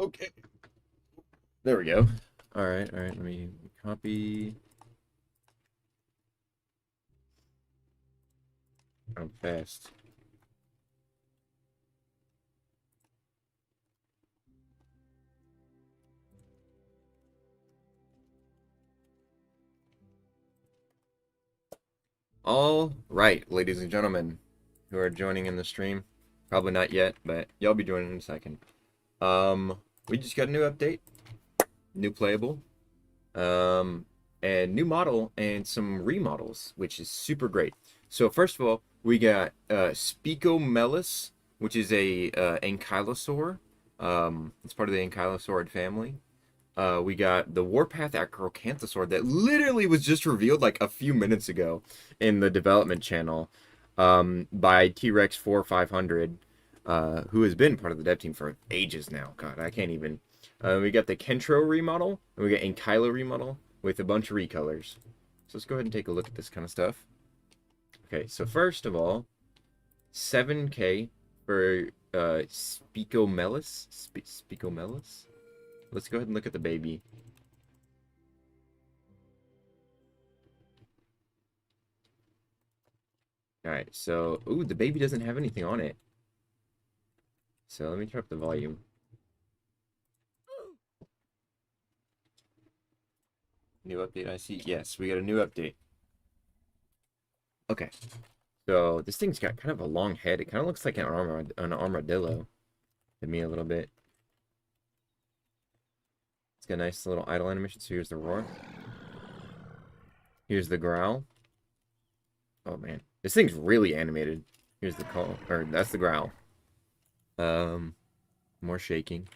Okay. There we go. All right. Let me copy. I'm fast. All right, ladies and gentlemen who are joining in the stream. Probably not yet, but y'all be joining in a second. We just got a new update, new playable, um, and new model and some remodels, which is super great. So first of all, we got Spicomellus, which is a ankylosaur. It's part of the ankylosaurid family. We got the Warpath Acrocanthosaur that literally was just revealed like a few minutes ago in the development channel by T-Rex 4500, who has been part of the dev team for ages now. God, I can't even. We got the Kentro remodel, and we got Ankylo remodel with a bunch of recolors. So let's go ahead and take a look at this kind of stuff. Okay, so first of all, 7K for Spicomellus. Spicomellus? Let's go ahead and look at the baby. Alright, so, ooh, the baby doesn't have anything on it. So let me turn up the volume. New update, I see. Yes, we got a new update. Okay. So this thing's got kind of a long head. It kind of looks like an armadillo to me a little bit. It's got a nice little idle animation. So here's the roar. Here's the growl. Oh man, this thing's really animated. Here's the call, or that's the growl. More shaking.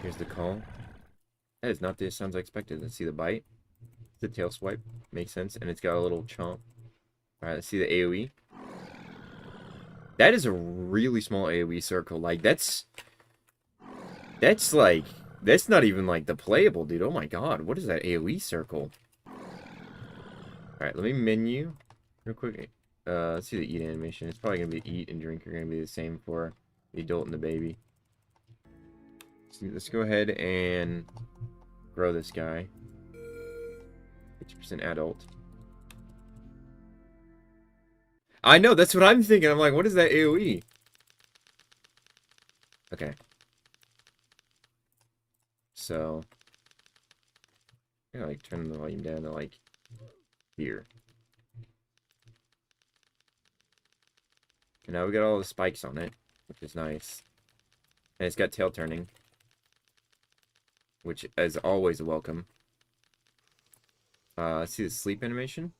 Here's the call. That is not the sounds I expected. Let's see the bite. The tail swipe. Makes sense. And it's got a little chomp. Alright, let's see the AoE. That is a really small AoE circle. Like, that's like, that's not even like the playable, dude. Oh my god, what is that AoE circle? Alright, let me menu real quick. Let's see the eat animation. It's probably gonna be eat and drink are gonna be the same for the adult and the baby. So let's go ahead and grow this guy. 50% adult. I know, that's what I'm thinking. I'm like, what is that AoE? Okay. So, I'm gonna like turn the volume down to like here. And now we got all the spikes on it, which is nice. And it's got tail turning, which is always a welcome. Let's see the sleep animation.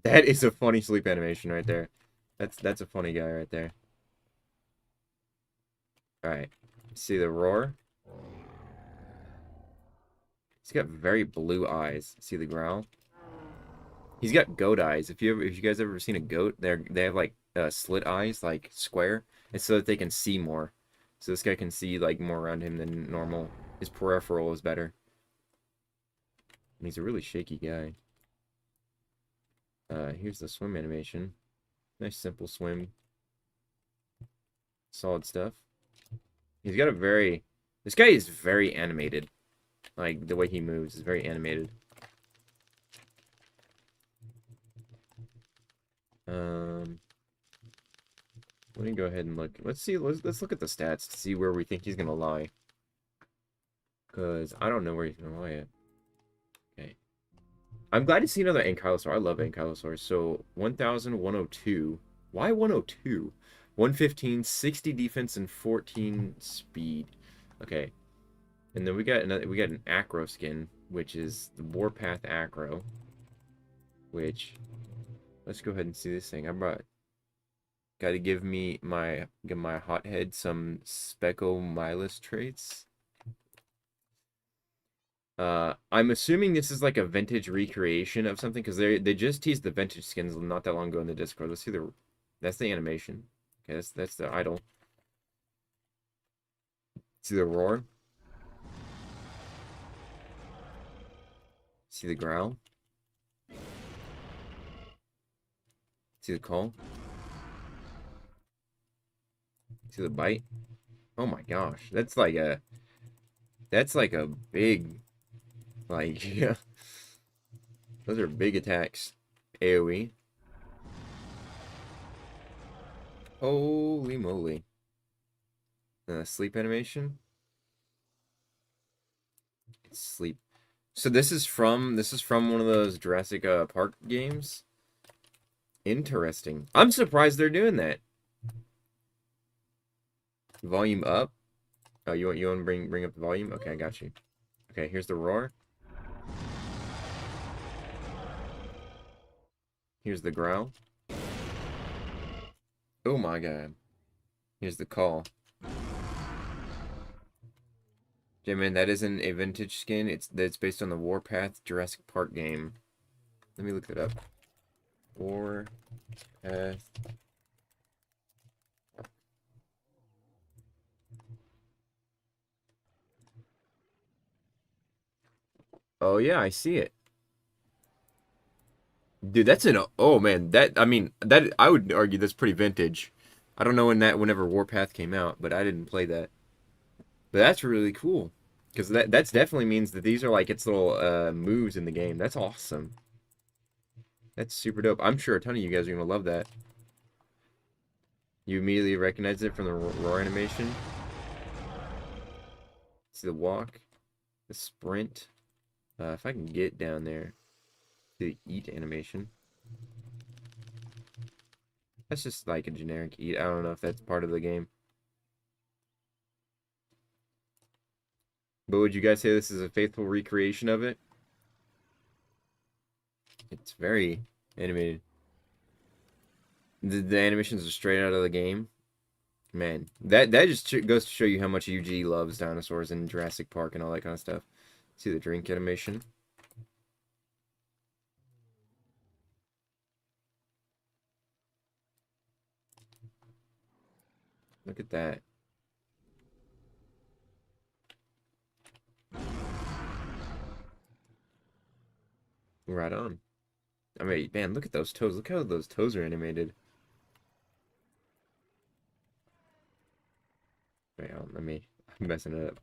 That is a funny sleep animation right there. That's a funny guy right there. Alright. See the roar. He's got very blue eyes. See the growl? He's got goat eyes. If you guys ever seen a goat, they have like slit eyes, like square, and so that they can see more. So this guy can see like more around him than normal. His peripheral is better. And he's a really shaky guy. Here's the swim animation. Nice simple swim. Solid stuff. He's got a very... This guy is very animated. Like, the way he moves is very animated. Let me go ahead and look. Let's see. Let's look at the stats to see where we think he's gonna lie. Because I don't know where he's gonna lie at. Okay. I'm glad to see another Ankylosaur. I love Ankylosaurs. So 1,102. Why 102? 115, 60 defense, and 14 speed. Okay. And then we got an Acro skin, which is the Warpath Acro. Which, let's go ahead and see this thing. Got to give my hothead some Spicomellus traits. I'm assuming this is like a vintage recreation of something because they just teased the vintage skins not that long ago in the Discord. Let's see that's the animation. Okay, that's the idol. See the roar. See the growl. See the call. See the bite. Oh my gosh, that's like a That's like a big, like, yeah. Those are big attacks. AoE. Holy moly. Sleep animation. It's sleep. So this is from one of those Jurassic Park games. Interesting. I'm surprised they're doing that. Volume up. Oh, you want to bring up the volume? Okay, I got you. Okay, here's the roar. Here's the growl. Oh my god. Here's the call. Yeah, man, that isn't a vintage skin. It's based on the Warpath Jurassic Park game. Let me look that up. Warpath. Oh yeah, I see it. Dude, that's an oh man, I mean that I would argue that's pretty vintage. I don't know whenever Warpath came out, but I didn't play that. But that's really cool. Because that's definitely means that these are like its little moves in the game. That's awesome. That's super dope. I'm sure a ton of you guys are gonna love that. You immediately recognize it from the roar animation. See the walk, the sprint. If I can get down there, the eat animation. That's just like a generic eat. I don't know if that's part of the game. But would you guys say this is a faithful recreation of it? It's very animated. The animations are straight out of the game. Man, that just goes to show you how much UG loves dinosaurs and Jurassic Park and all that kind of stuff. See the drink animation. Look at that. Right on. I mean, man, look at those toes. Look how those toes are animated. Wait, I'm messing it up.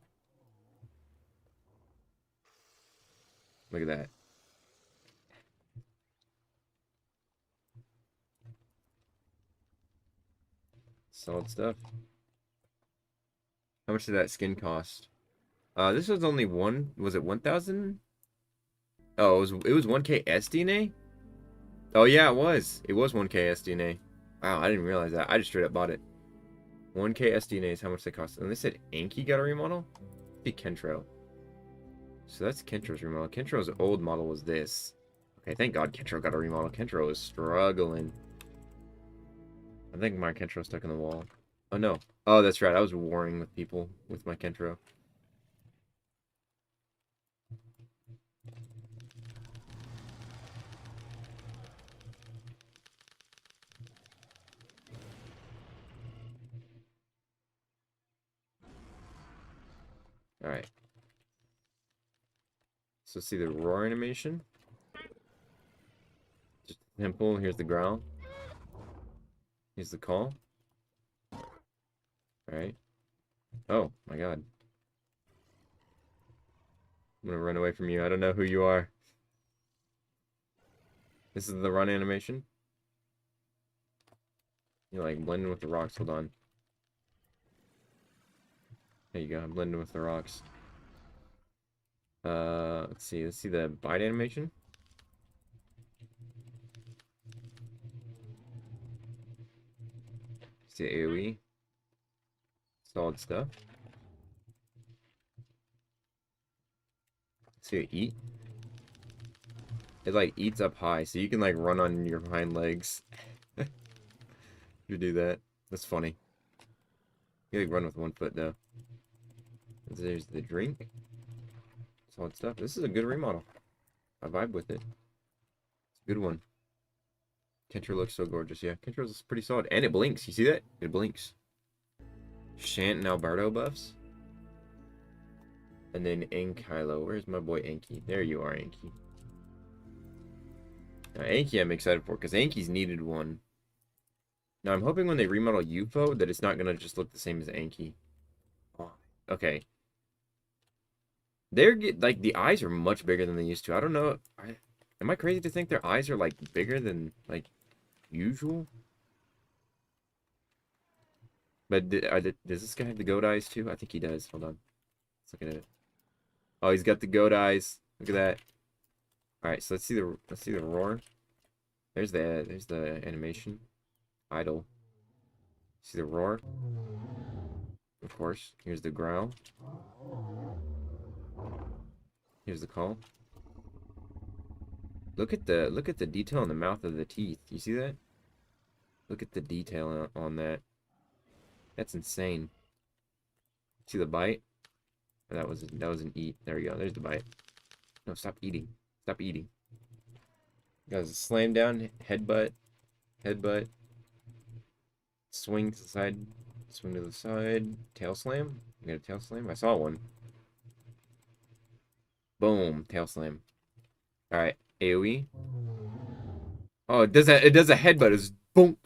Look at that. Solid stuff. How much did that skin cost? This was only was it 1,000? Oh, it was 1K SDNA? Oh yeah, it was. It was 1K SDNA. Wow, I didn't realize that. I just straight up bought it. 1K SDNA is how much they cost. And they said Anki got a remodel? Be Kentro. So that's Kentro's remodel. Kentro's old model was this. Okay, thank God Kentro got a remodel. Kentro is struggling. I think my Kentro's stuck in the wall. Oh no. Oh, that's right. I was warring with people with my Kentro. Alright. So see the roar animation. Just simple. Here's the growl. Here's the call. Alright. Oh, my God. I'm gonna run away from you. I don't know who you are. This is the run animation. You're like blending with the rocks. Hold on. There you go. I'm blending with the rocks. Let's see. Let's see the bite animation. See AoE. Solid stuff. See it eat. It like eats up high, so you can like run on your hind legs. You do that. That's funny. You like run with 1 foot though. There's the drink. Solid stuff. This is a good remodel. I vibe with it. It's a good one. Kentro looks so gorgeous. Yeah, Kentro's pretty solid. And it blinks. You see that? It blinks. Shant and Alberto buffs. And then Ankylo. Where's my boy Anki? There you are, Anki. Now, Anki I'm excited for, because Anki's needed one. Now, I'm hoping when they remodel UFO that it's not going to just look the same as Anki. Oh, okay. like the eyes are much bigger than they used to. I don't know. Am I crazy to think their eyes are like bigger than like usual? But does this guy have the goat eyes too? I think he does. Hold on. Let's look at it. Oh, he's got the goat eyes. Look at that. All right, so let's see the roar. There's the animation. Idle. See the roar? Of course. Here's the growl. Here's the call. Look at the detail in the mouth of the teeth. You see that? Look at the detail on that. That's insane. See the bite? That was an eat. There we go. There's the bite. No, stop eating. Stop eating. Guys, slam down, headbutt, headbutt, swing to the side, swing to the side, tail slam. You got a tail slam? I saw one. Boom, tail slam. All right, AoE. Oh, it does a headbutt. It's bonk.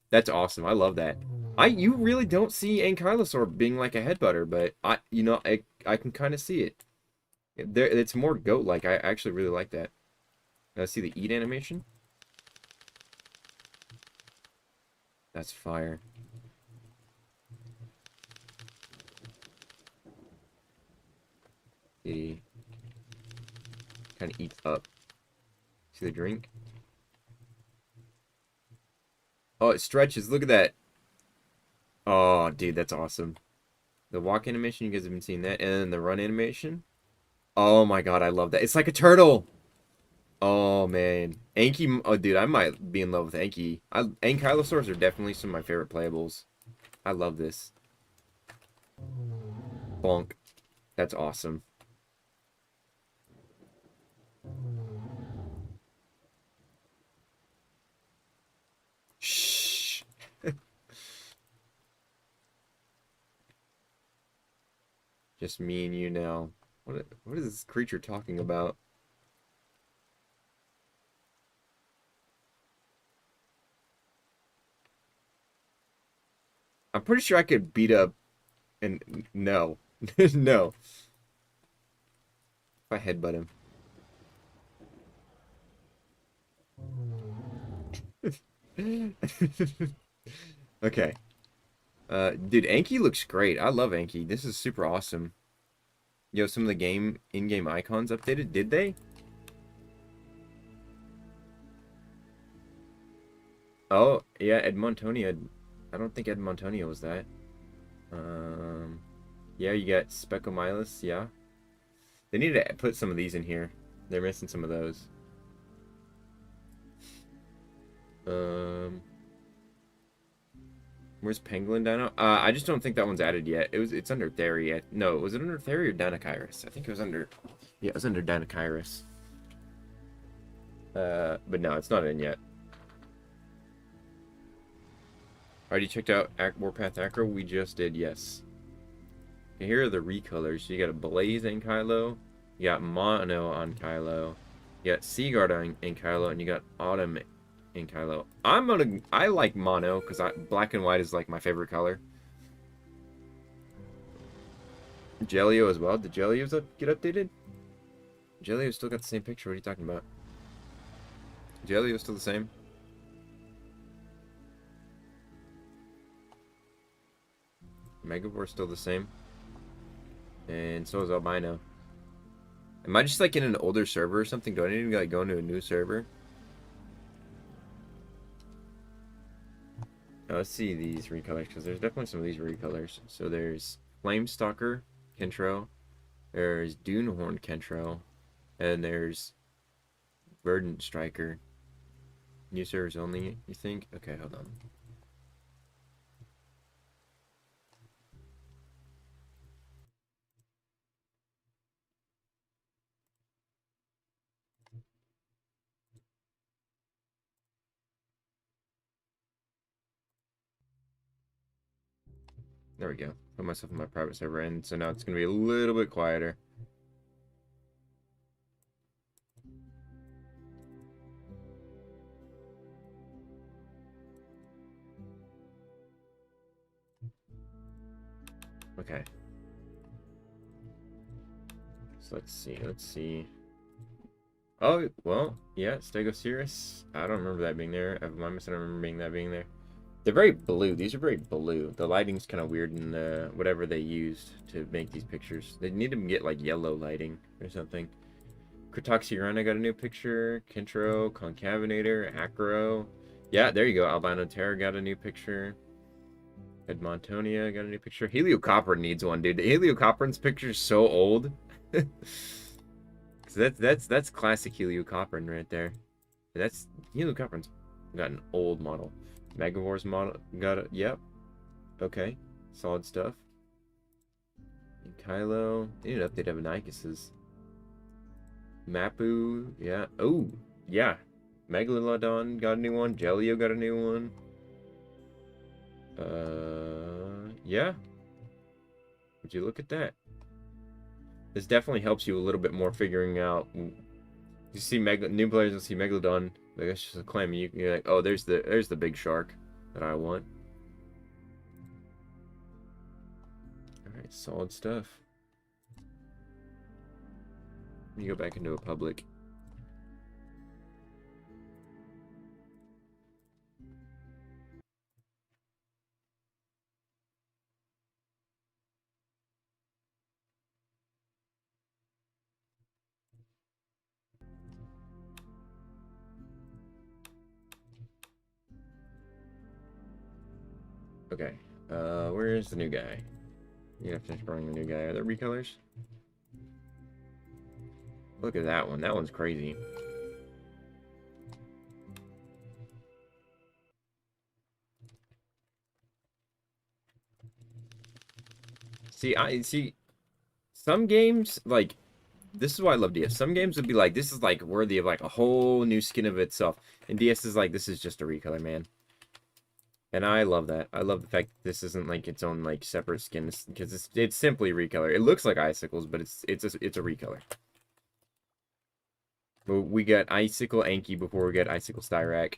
That's awesome. I love that. You really don't see Ankylosaur being like a headbutter, but I can kind of see it. It's more goat-like. I actually really like that. See the eat animation? That's fire. He kind of eats up. See the drink? Oh, it stretches. Look at that. Oh, dude, that's awesome. The walk animation, you guys have been seeing that. And then the run animation. Oh my god, I love that. It's like a turtle. Oh, man. Anky, oh, dude, I might be in love with Anky. Ankylosaurs are definitely some of my favorite playables. I love this. Bonk. That's awesome. Shh. Just me and you now. What is this creature talking about? I'm pretty sure I could beat up and no. No. If I headbutt him. Okay. Dude, Anki looks great. I love Anki. This is super awesome. Yo, some of the in-game icons updated. Did they? Oh, yeah, Edmontonia. I don't think Edmontonia was that. Yeah, you got Spicomellus, yeah. They need to put some of these in here. They're missing some of those. Where's Penguin Dino? I just don't think that one's added yet. It's under Theory. No, was it under Theory or Dinokairos? I think it was under. Yeah, it was under Dinokairos. But no, it's not in yet. Already checked out Warpath Acro? We just did, yes. Okay, here are the recolors. So you got a Blaze and Kylo, you got Mono on Kylo, you got Seaguard on Kylo, and you got Autumn in Kylo. I like Mono because black and white is like my favorite color. Jelio as well. Did Jelio's get updated? Jelio still got the same picture. What are you talking about? Jelio's still the same. Megavor's still the same. And so is Albino. Am I just like in an older server or something? Do I need to like go into a new server? Oh, let's see these recolors because there's definitely some of these recolors. So there's Flamestalker Kentro, there's Dunehorn Kentro, and there's Verdant Striker. New servers only, you think? Okay, hold on. There we go. Put myself in my private server, and so now it's going to be a little bit quieter. Okay. So let's see. Oh, well, yeah, Stegosaurus. I don't remember that being there. I don't remember that being there. They're very blue. These are very blue. The lighting's kind of weird in whatever they used to make these pictures. They need to get like yellow lighting or something. Cratoxyrana got a new picture. Kentro, Concavinator, Acro. Yeah, there you go. Albino Terror got a new picture. Edmontonia got a new picture. Heliocopteran needs one, dude. Heliocopteran's picture's so old. That's classic Heliocopteran right there. Heliocopteran's got an old model. Megavor's model got it. Yep. Okay. Solid stuff. And Kylo. They need to update Evanicus's. Mapu. Yeah. Oh, yeah. Megalodon got a new one. Jelio got a new one. Yeah. Would you look at that? This definitely helps you a little bit more figuring out. You see new players will see Megalodon. Like, that's just a claim. You're like, oh, there's the big shark that I want. All right, solid stuff. Let me go back into a public. Okay, where's the new guy? You have to finish drawing the new guy. Are there recolors? Look at that one. That one's crazy. See, some games, like, this is why I love DS. Some games would be like, this is, like, worthy of, like, a whole new skin of itself. And DS is like, this is just a recolor, man. And I love that. I love the fact that this isn't, like, its own, like, separate skin. Because it's simply recolor. It looks like icicles, but it's a recolor. But we got Icicle Anki before we get Icicle Styrac.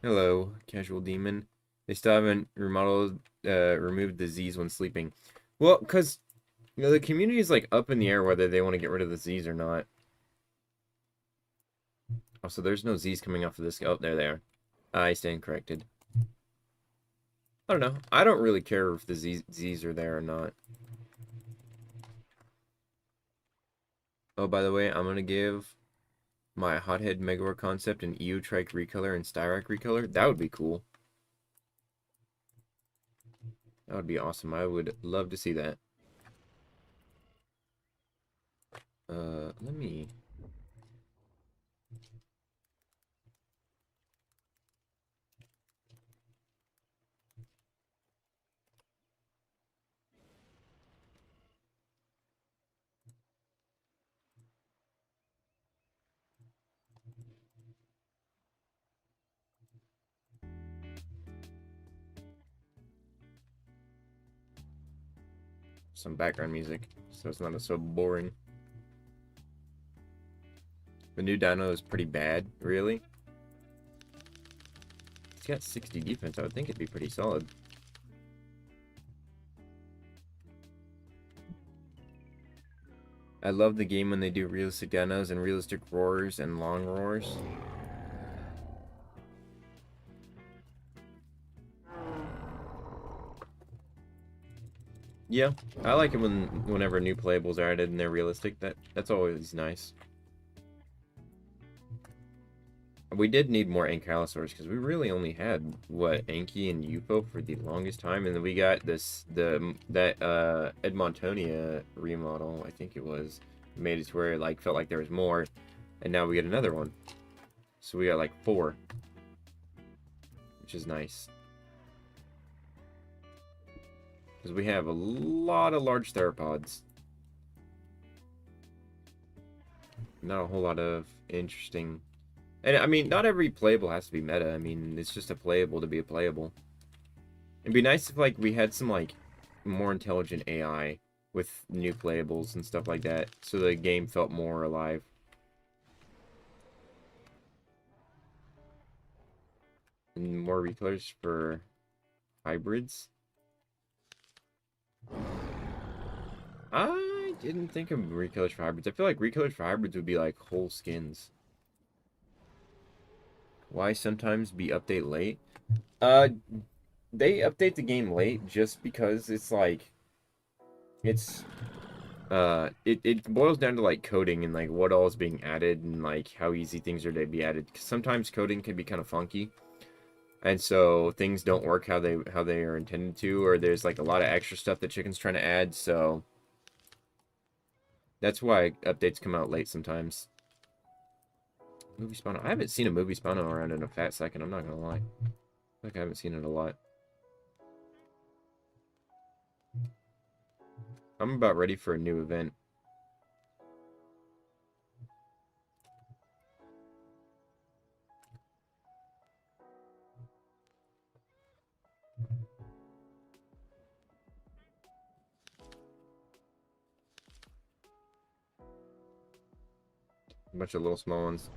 Hello, Casual Demon. They still haven't remodeled, removed the Z's when sleeping. Well, because, you know, the community is, like, up in the air whether they want to get rid of the Z's or not. Oh, so there's no Z's coming off of this. Oh, there they are. I stand corrected. I don't know. I don't really care if the Z's are there or not. Oh, by the way, I'm going to give my Hothead Megawar concept an Eotrike recolor and Styrac recolor. That would be cool. That would be awesome. I would love to see that. Let me... some background music, so it's not so boring. The new Dino is pretty bad, really. He's got 60 defense. I would think it'd be pretty solid. I love the game when they do realistic dinos and realistic roars and long roars. Yeah, I like it whenever new playables are added and they're realistic. That's always nice. We did need more Ankylosaurs because we really only had what, Anky and UFO for the longest time, and then we got that Edmontonia remodel, I think it was, made it to where it like felt like there was more, and now we get another one. So we got like 4, which is nice. Because we have a lot of large theropods. Not a whole lot of interesting... And, I mean, not every playable has to be meta. I mean, it's just a playable to be a playable. It'd be nice if, like, we had some, like, more intelligent AI with new playables and stuff like that, so the game felt more alive. And more recolors for hybrids. I didn't think of recolors for hybrids. I feel like recolors for hybrids would be like whole skins. Why sometimes be update late? They update the game late just because it's like it boils down to like coding and like what all is being added and like how easy things are to be added. 'Cause sometimes coding can be kind of funky, and so things don't work how they are intended to, or there's like a lot of extra stuff that Chicken's trying to add. So that's why updates come out late sometimes. Movie Spawno. I haven't seen a movie Spawno around in a fat second. I'm not gonna lie. Like I haven't seen it a lot. I'm about ready for a new event. A bunch of little small ones.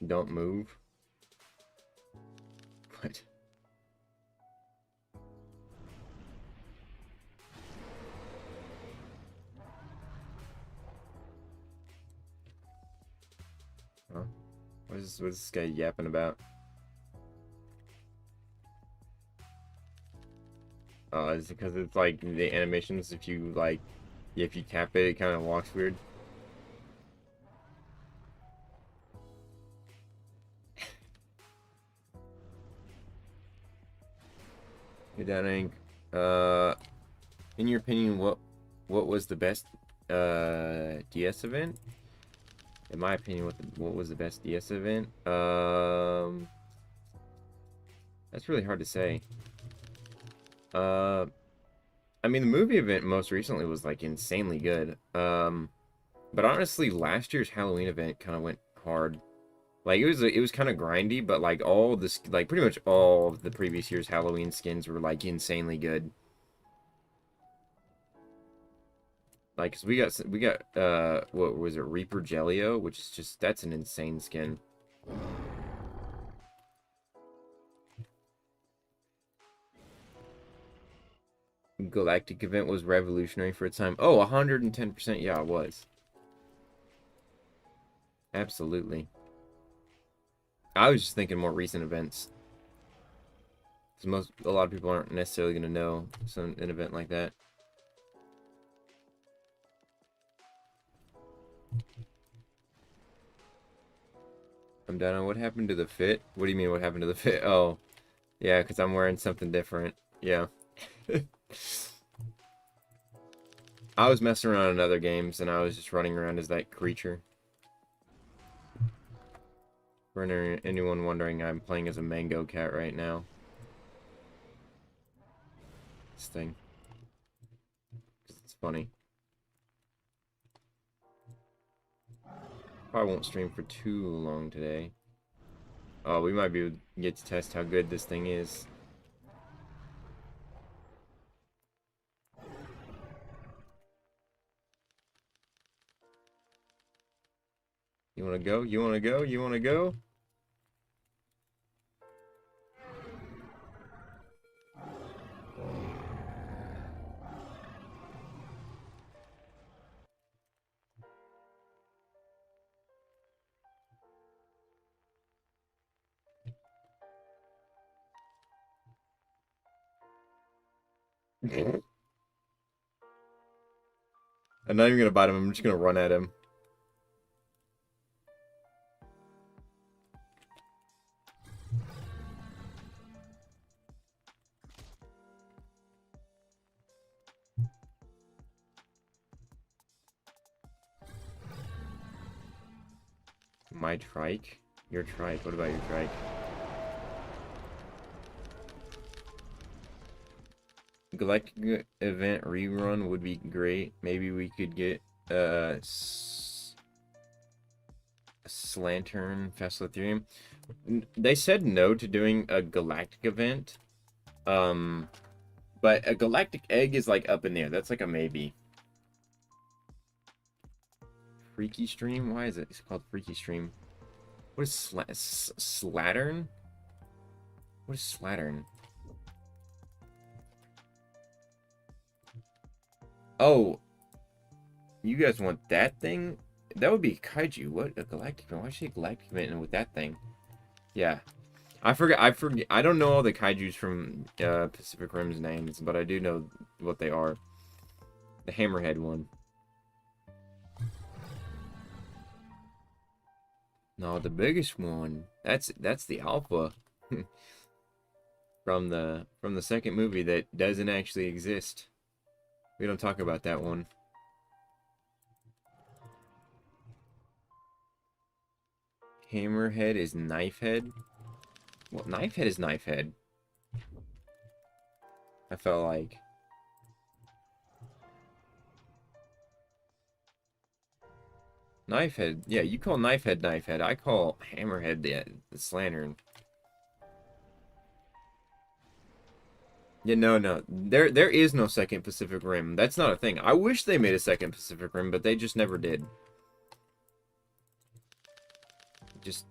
Don't move. What? Huh? What's this guy yapping about? Is it because it's like the animations, if you tap it, it kind of walks weird? Hey, Downing. In your opinion, what was the best DS event? In my opinion, what was the best DS event? That's really hard to say. I mean, the movie event most recently was like insanely good. But honestly, last year's Halloween event kind of went hard. Like it was kind of grindy, but like all this, like pretty much all of the previous year's Halloween skins were like insanely good. Like, 'cause we got what was it, Reaper Jelio, which is just, that's an insane skin. Galactic event was revolutionary for its time. Oh, 110%, yeah, it was. Absolutely. I was just thinking more recent events. Because a lot of people aren't necessarily going to know an event like that. I'm done on what happened to the fit? What do you mean what happened to the fit? Oh, yeah, because I'm wearing something different. Yeah. I was messing around in other games, and I was just running around as that creature. For anyone wondering, I'm playing as a mango cat right now. This thing. It's funny. Probably won't stream for too long today. Oh, we might be able to get to test how good this thing is. You wanna go? You wanna go? You wanna go? I'm not even gonna bite him, I'm just gonna run at him. My trike? Your trike, what about your trike? Galactic event rerun would be great. Maybe we could get Slantern Festival Ethereum. They said no to doing a galactic event. But a galactic egg is like up in there. That's like a maybe. Freaky Stream? Why is it? It's called Freaky Stream. What is Slattern? What is Slattern? Oh, you guys want that thing? That would be kaiju. What a galactic? Why should galactic event with that thing? Yeah, I forget. I don't know all the kaiju's from Pacific Rim's names, but I do know what they are. The hammerhead one. No, the biggest one. That's the alpha from the second movie that doesn't actually exist. We don't talk about that one. Hammerhead is Knifehead. Well, Knifehead is Knifehead. I felt like. Knifehead, yeah, you call Knifehead Knifehead. I call Hammerhead the Slattern. Yeah, no. There is no second Pacific Rim. That's not a thing. I wish they made a second Pacific Rim, but they just never did.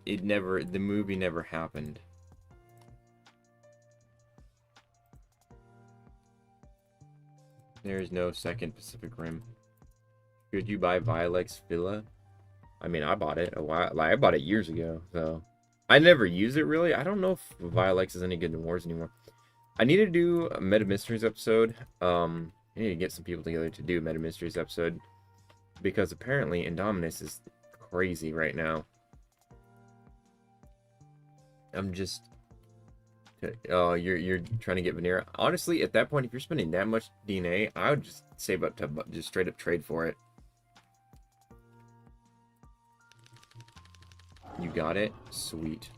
The movie never happened. There is no second Pacific Rim. Could you buy Vilex Villa? I mean, I bought it a while. Like, I bought it years ago, so I never use it really. I don't know if Vilex is any good in wars anymore. I need to do a Meta Mysteries episode. I need to get some people together to do a Meta Mysteries episode because apparently Indominus is crazy right now. I'm just. Oh, you're trying to get Veneer. Honestly, at that point, if you're spending that much DNA, I would just save up to just straight up trade for it. You got it? Sweet.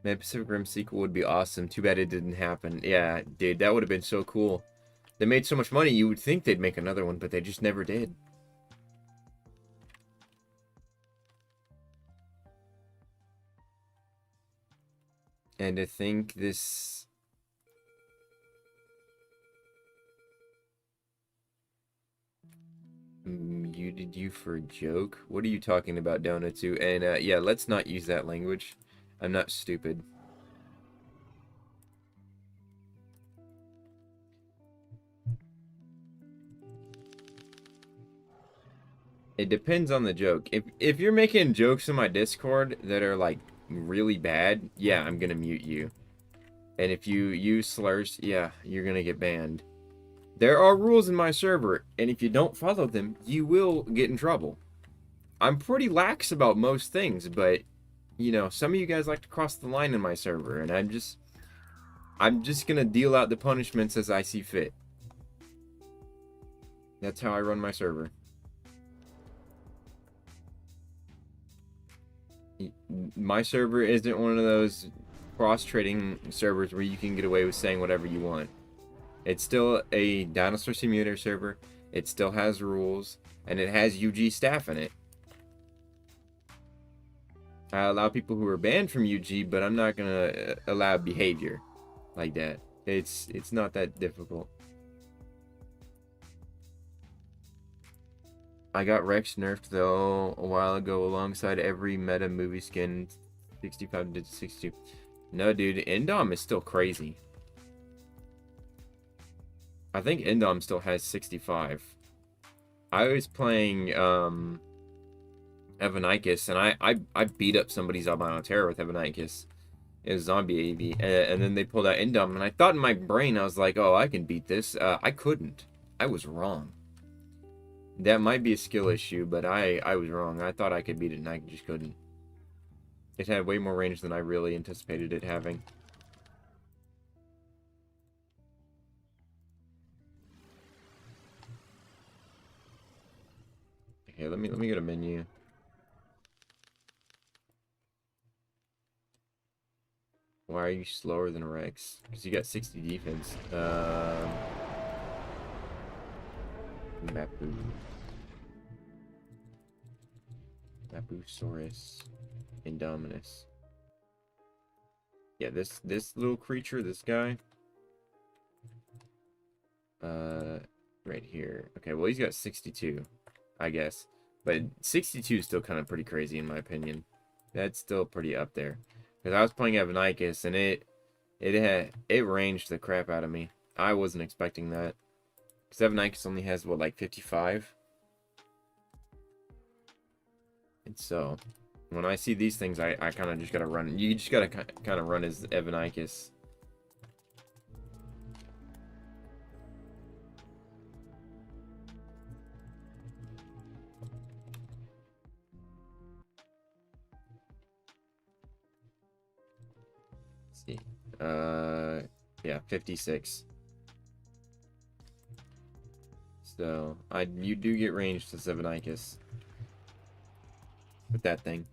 Man, Pacific Rim sequel would be awesome. Too bad it didn't happen. Yeah, dude, that would have been so cool. They made so much money, you would think they'd make another one, but they just never did. And to think this... Muted you for a joke? What are you talking about, Donut2? And, yeah, let's not use that language. I'm not stupid. It depends on the joke. If you're making jokes in my Discord that are, like, really bad, yeah, I'm gonna mute you. And if you use slurs, yeah, you're gonna get banned. There are rules in my server, and if you don't follow them, you will get in trouble. I'm pretty lax about most things, but, you know, some of you guys like to cross the line in my server, and I'm just gonna deal out the punishments as I see fit. That's how I run my server. My server isn't one of those cross-trading servers where you can get away with saying whatever you want. It's still a Dinosaur Simulator server. It still has rules, and it has UG staff in it. I allow people who are banned from UG, but I'm not gonna allow behavior like that. It's not that difficult. I got Rex nerfed though a while ago alongside every meta movie skin 65 to 62. No, dude, Indom is still crazy. I think Indom still has 65. I was playing Evanicus, and I beat up somebody's albino terror with Evanicus. It was zombie AV, and then they pulled out Indom, and I thought in my brain, I was like, oh, I can beat this. I couldn't. I was wrong. That might be a skill issue, but I was wrong. I thought I could beat it, and I just couldn't. It had way more range than I really anticipated it having. Okay, let me go to menu. Why are you slower than Rex? Because you got 60 defense. Mapu. Mapusaurus. Indominus. Yeah, this little creature, this guy. Right here. Okay, well he's got 62, I guess. But 62 is still kind of pretty crazy in my opinion. That's still pretty up there. Because I was playing Evanicus and it ranged the crap out of me. I wasn't expecting that. Because Evanicus only has, what, like 55? And so, when I see these things, I kind of just gotta run. You just gotta kind of run as Evanicus. Let's see. Yeah, 56. So, you do get ranged to Evanicus. With that thing.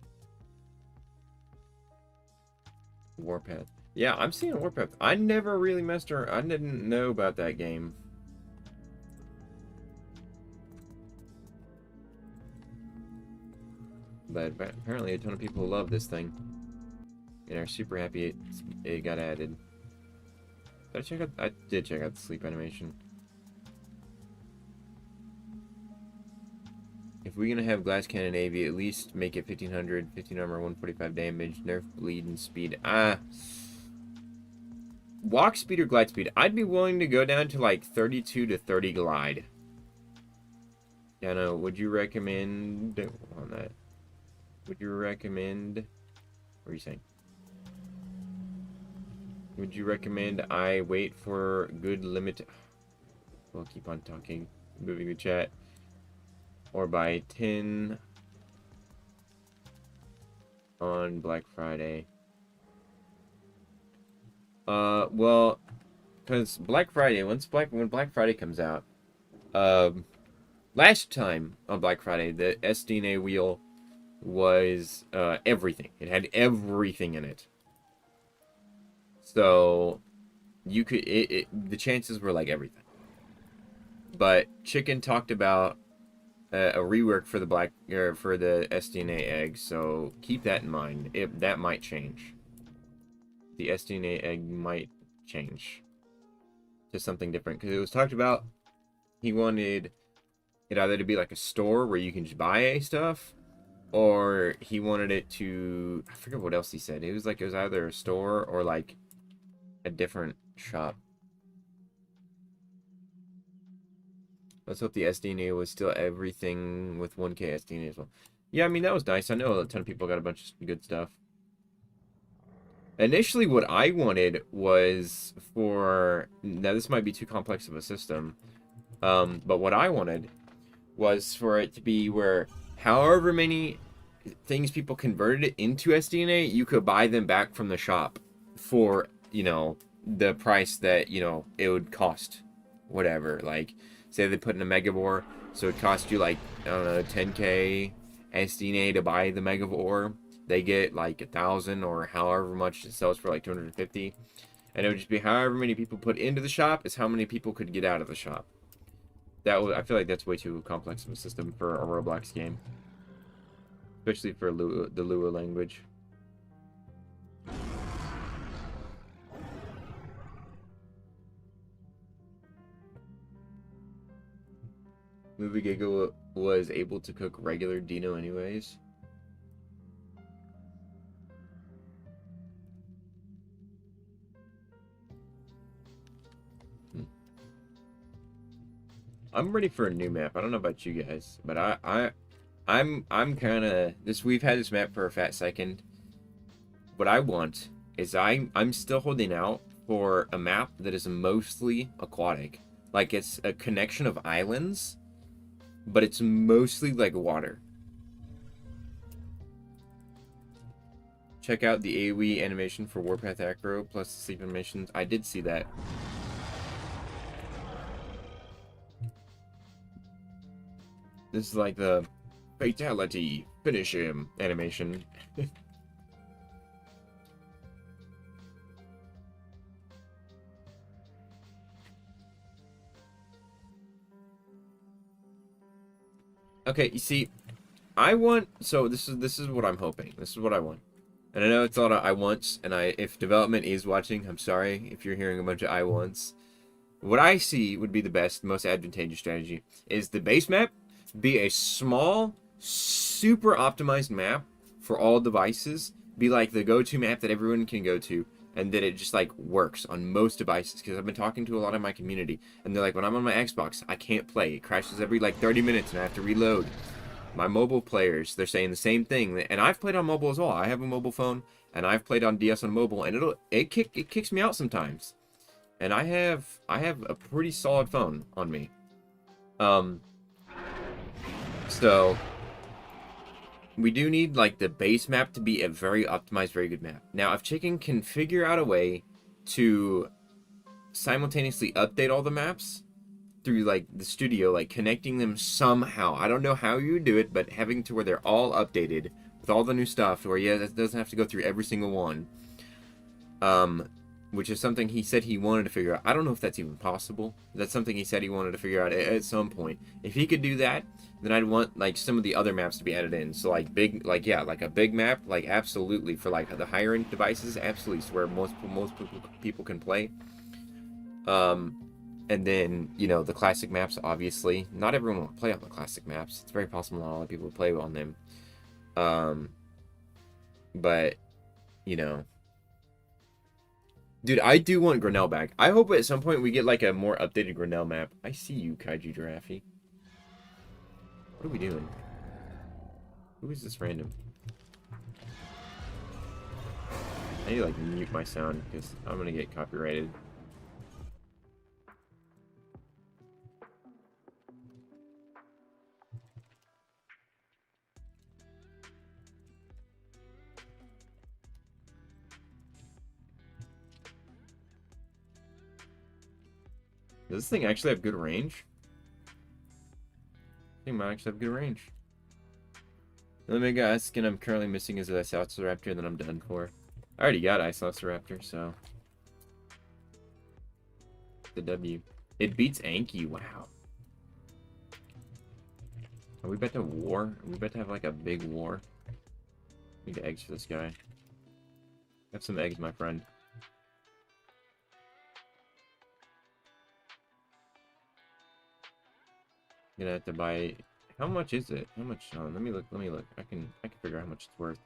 Warpath. Yeah, I'm seeing Warpath. I never really messed around. I didn't know about that game. But apparently a ton of people love this thing. And are super happy it got added. Did I check out? I did check out the sleep animation. If we're gonna have Glass Cannon AV, at least make it 1500, 15 armor, 145 damage, nerf bleed and speed. Walk speed or glide speed? I'd be willing to go down to like 32 to 30 glide. Dano, would you recommend on that? Would you recommend? What are you saying? Would you recommend I wait for good limit? We'll keep on talking, moving the chat. Or buy 10 on Black Friday. Well, because Black Friday, when Black Friday comes out, last time on Black Friday, the SDNA wheel was everything. It had everything in it. So you could the chances were like everything. But Chicken talked about a rework for the SDNA egg, so keep that in mind. That might change. The SDNA egg might change to something different, because it was talked about he wanted it either to be like a store where you can just buy stuff, or he wanted it to, I forget what else he said. It was either a store or like a different shop. Let's hope the SDNA was still everything with 1K SDNA as well. Yeah, I mean, that was nice. I know a ton of people got a bunch of good stuff. Initially, what I wanted was for... Now, this might be too complex of a system. But what I wanted was for it to be where however many things people converted it into SDNA, you could buy them back from the shop for, you know, the price that, you know, it would cost. Whatever. Like... Say they put in a Megavore, so it cost you like, I don't know, 10k SDNA to buy the Megavore. They get like 1,000 or however much it sells for, like 250. And it would just be however many people put into the shop is how many people could get out of the shop. I feel like that's way too complex of a system for a Roblox game. Especially for the Lua language. Movie Giga was able to cook regular Dino anyways. I'm ready for a new map. I don't know about you guys, but I'm kind of this. We've had this map for a fat second. What I want is I'm still holding out for a map that is mostly aquatic. Like it's a connection of islands, but it's mostly like water. Check out the AoE animation for Warpath Acro plus the sleep animations. I did see that. This is like the fatality, finish him animation. Okay, you see, I want, so this is what I'm hoping. This is what I want. And I know it's a lot of I wants, and if development is watching, I'm sorry if you're hearing a bunch of I wants. What I see would be the best, most advantageous strategy is the base map be a small super optimized map for all devices be like the go-to map that everyone can go to, and that it just like works on most devices. Because I've been talking to a lot of my community, and they're like, when I'm on my Xbox, I can't play. It crashes every like 30 minutes, and I have to reload. My mobile players, they're saying the same thing, and I've played on mobile as well. I have a mobile phone, and I've played on DS on mobile, and it kicks me out sometimes. And I have a pretty solid phone on me. So we do need like the base map to be a very optimized, very good map. Now, if Chicken can figure out a way to simultaneously update all the maps through like the studio, like connecting them somehow. I don't know how you do it, but having to where they're all updated with all the new stuff, where yeah, that doesn't have to go through every single one. Which is something he said he wanted to figure out. I don't know if that's even possible. That's something he said he wanted to figure out at some point. If he could do that, then I'd want like some of the other maps to be added in. So like big, like yeah, like a big map, like absolutely for like the higher end devices, absolutely, so where most people can play. And then, you know, the classic maps, obviously. Not everyone will play on the classic maps. It's very possible not a lot of people will play on them. But, you know. Dude, I do want Grinnell back. I hope at some point we get, like, a more updated Grinnell map. I see you, Kaiju Giraffe. What are we doing? Who is this random? I need to, like, mute my sound, because I'm gonna get copyrighted. Does this thing actually have good range? I think it might actually have good range. The only mega skin I'm currently missing is the Isosceleraptor, and then I'm done for. I already got Isosceleraptor, so. The W. It beats Anki, wow. Are we about to war? Are we about to have like a big war? Need eggs for this guy. Have some eggs, my friend. Gonna have to buy. How much is it? How much? Oh, let me look. Let me look. I can figure out how much it's worth.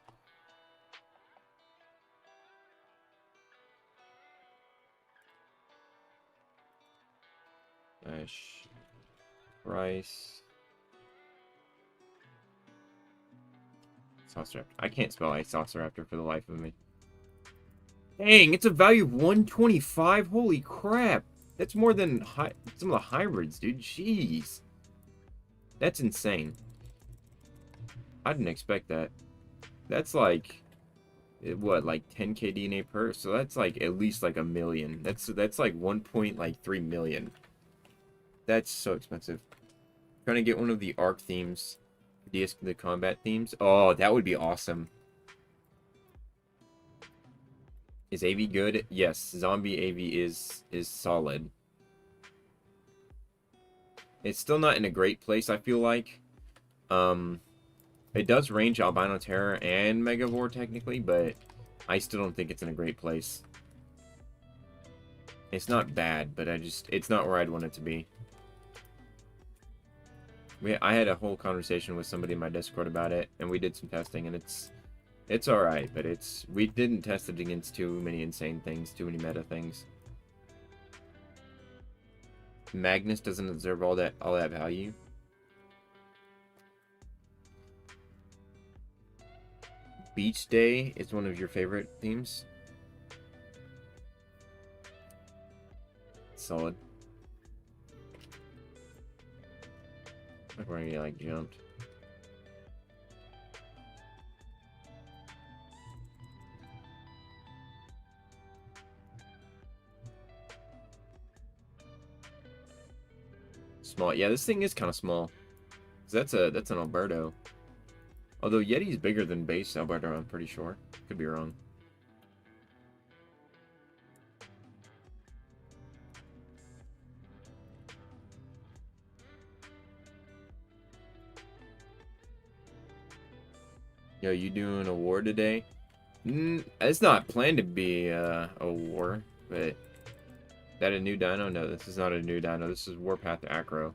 Price. Isosceleraptor. I can't spell Isosceleraptor for the life of me. Dang, it's a value of 125. Holy crap! That's more than some of the hybrids, dude. Jeez. That's insane. I didn't expect that. That's like, what, like 10k DNA per? So that's like at least like 1 million. That's like 1.3 million. That's so expensive. Trying to get one of the arc themes, the combat themes. Oh, that would be awesome. Is AV good? Yes, zombie AV is solid. It's still not in a great place, I feel like. It does range Albino Terror and Megavore technically, but I still don't think it's in a great place. It's not bad, but it's not where I'd want it to be. I had a whole conversation with somebody in my Discord about it, and we did some testing, and it's alright, but we didn't test it against too many insane things, too many meta things. Magnus doesn't deserve all that value. Beach Day is one of your favorite themes. Solid. Like we're gonna get like jumped. Small. Yeah, this thing is kind of small. That's an Alberto. Although Yeti's bigger than base Alberto, I'm pretty sure. Could be wrong. Yo, you doing a war today? It's not planned to be a war, but that a new dino? No, this is not a new dino. This is Warpath Acro.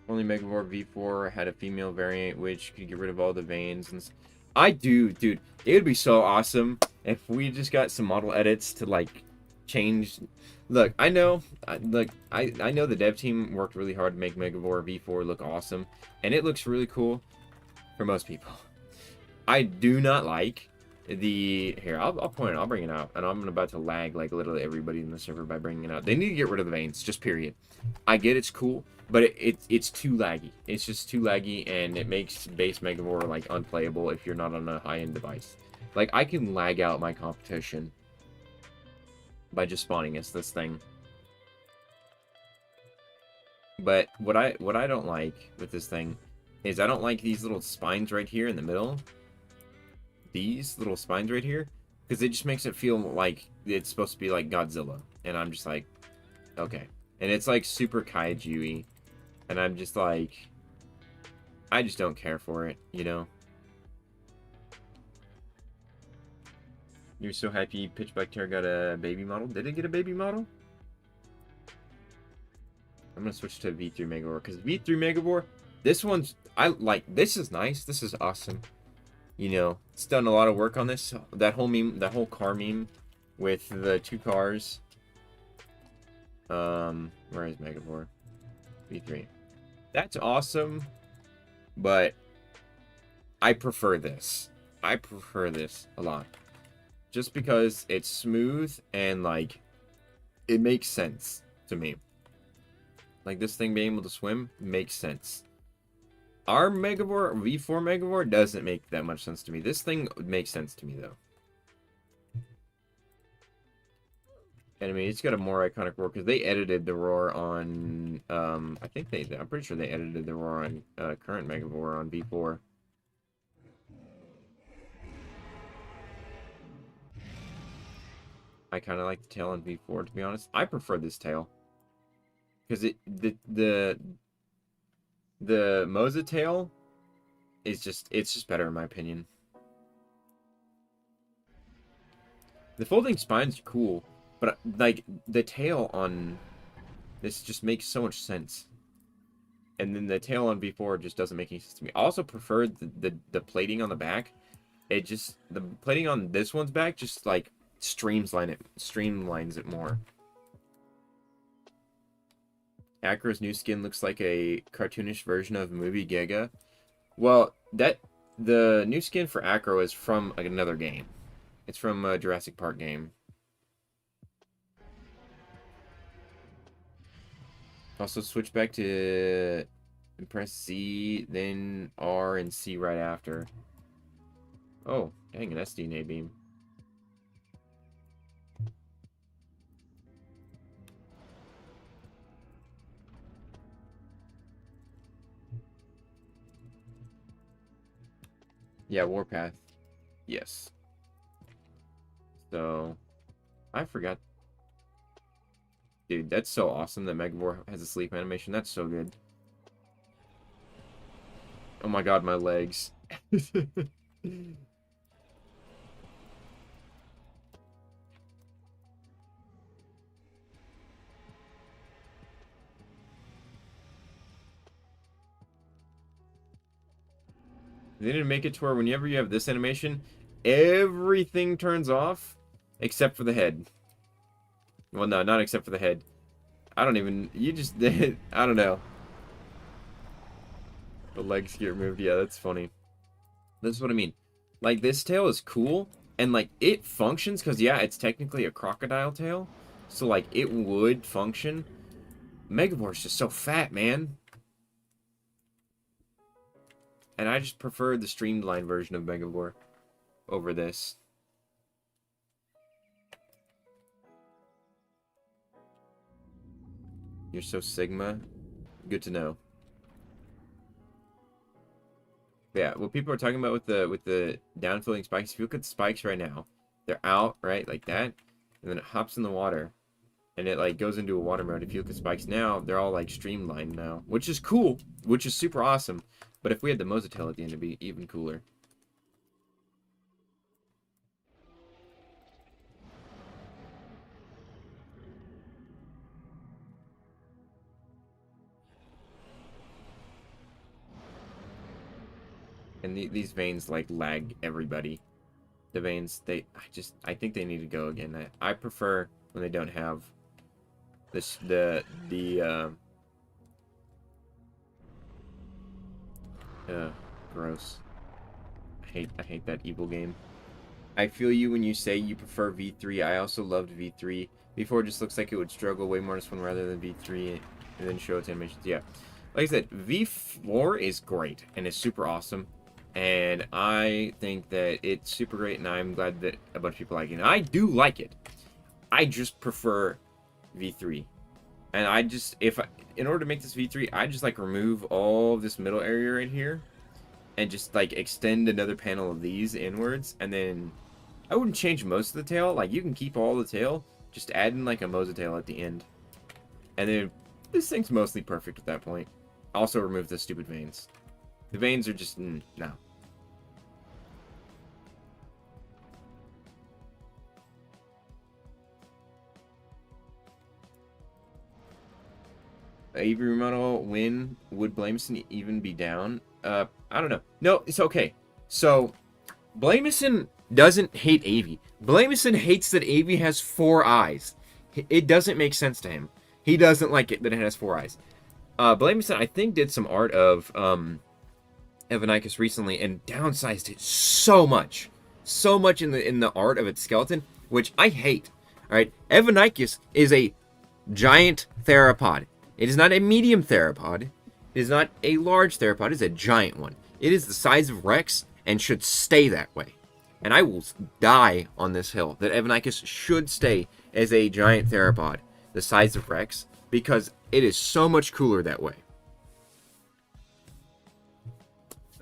Only Megavore V4 had a female variant, which could get rid of all the veins. I do, dude. It would be so awesome if we just got some model edits to like change. Look, I know, I know the dev team worked really hard to make Megavore V4 look awesome, and it looks really cool for most people. I do not like the here. I'll point it. I'll bring it out, and I'm about to lag like literally everybody in the server by bringing it out. They need to get rid of the veins, just period. I get it's cool, but it's too laggy. It's just too laggy, and it makes base Megavore like unplayable if you're not on a high-end device. Like I can lag out my competition by just spawning as this thing. But what I don't like with this thing is I don't like these little spines right here in the middle. These little spines right here, because it just makes it feel like it's supposed to be like Godzilla, and I'm just like, okay. And it's like super kaiju-y, and I'm just like, I just don't care for it, you know? You're so happy Pitchback Terror got a baby model? Did it get a baby model? I'm gonna switch to V3 Megavore, because V3 Megavore, this one's, I like, this is nice, this is awesome. You know, it's done a lot of work on this. That whole meme, that whole car meme with the two cars. Where is Megavore? V3. That's awesome, but I prefer this. I prefer this a lot. Just because it's smooth and, like, it makes sense to me. Like, this thing being able to swim makes sense. Our Megavore, V4 Megavore, doesn't make that much sense to me. This thing makes sense to me, though. And I mean, it's got a more iconic roar, because they edited the roar on, I'm pretty sure they edited the roar on current Megavore on V4. I kind of like the tail on V4, to be honest. I prefer this tail. Because the Moza tail is it's just better in my opinion. The folding spines are cool, but like the tail on this just makes so much sense. And then the tail on V4 just doesn't make any sense to me. I also prefer the plating on the back. The plating on this one's back just like streamlines it more. Acro's new skin looks like a cartoonish version of movie Giga. Well, the new skin for Acro is from like another game. It's from a Jurassic Park game. Also, switch back to press C, then R and C right after. Oh, dang, an SDNA beam. Yeah, Warpath. Yes. So, I forgot. Dude, that's so awesome that Megavore has a sleep animation. That's so good. Oh my god, my legs. They didn't make it to where whenever you have this animation, everything turns off except for the head. Well, no, not except for the head. I don't even... You just... I don't know. The legs get removed. Yeah, that's funny. This is what I mean. Like, this tail is cool. And, like, it functions because, yeah, it's technically a crocodile tail. So, like, it would function. Megavore's just so fat, man. And I just prefer the streamlined version of Megavore over this. You're so Sigma. Good to know. But yeah, what people are talking about with the downfilling spikes, if you look at the spikes right now, they're out, right, like that, and then it hops in the water, and it like goes into a water mode. If you look at spikes now, they're all like streamlined now, which is cool, which is super awesome. But if we had the Mozatail at the end, it'd be even cooler. And these veins like lag everybody. The veins, I think they need to go again. I prefer when they don't have this gross. I hate that evil game. I feel you when you say you prefer V3. I also loved V3. V4 just looks like it would struggle way more in this one rather than V3 and then show its animations. Yeah. Like I said, V4 is great and it's super awesome. And I think that it's super great, and I'm glad that a bunch of people like it. And I do like it. I just prefer V3. And in order to make this V3, I just like remove all this middle area right here. And just like extend another panel of these inwards. And then I wouldn't change most of the tail. Like you can keep all the tail. Just add in like a Moza tail at the end. And then this thing's mostly perfect at that point. Also remove the stupid veins. The veins are just, no. Avery model win. Would Blamison even be down? I don't know. No, it's okay. So, Blamison doesn't hate Avy. Blamison hates that Avy has 4 eyes. It doesn't make sense to him. He doesn't like it that it has 4 eyes. Blamison, I think, did some art of Evanicus recently and downsized it so much. So much in the art of its skeleton, which I hate. Alright, Evanicus is a giant theropod. It is not a medium theropod. It is not a large theropod. It is a giant one. It is the size of Rex and should stay that way. And I will die on this hill that Evanicus should stay as a giant theropod, the size of Rex, because it is so much cooler that way.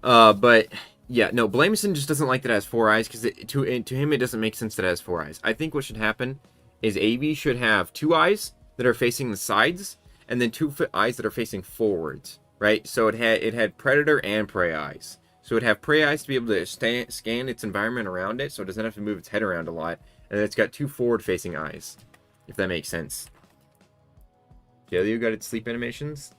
But yeah, no, Blamison just doesn't like that it has 4 eyes because to him it doesn't make sense that it has 4 eyes. I think what should happen is Avy should have 2 eyes that are facing the sides, and then 2 eyes that are facing forwards, right? So it had predator and prey eyes. So it'd have prey eyes to be able to scan its environment around it, so it doesn't have to move its head around a lot. And then it's got 2 forward-facing eyes, if that makes sense. Jelio got its sleep animations.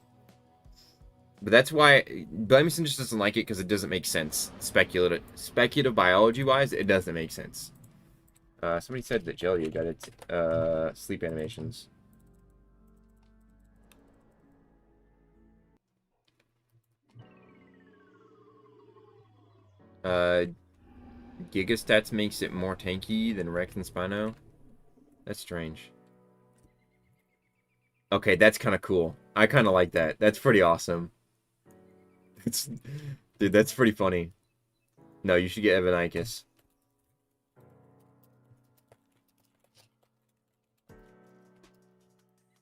But that's why Blamison just doesn't like it, because it doesn't make sense. Speculative biology-wise, it doesn't make sense. Somebody said that Jelio got its sleep animations. Gigastats makes it more tanky than Rex and Spino. That's strange. Okay, that's kind of cool. I kind of like that. That's pretty awesome. Dude, that's pretty funny. No, you should get Evanicus.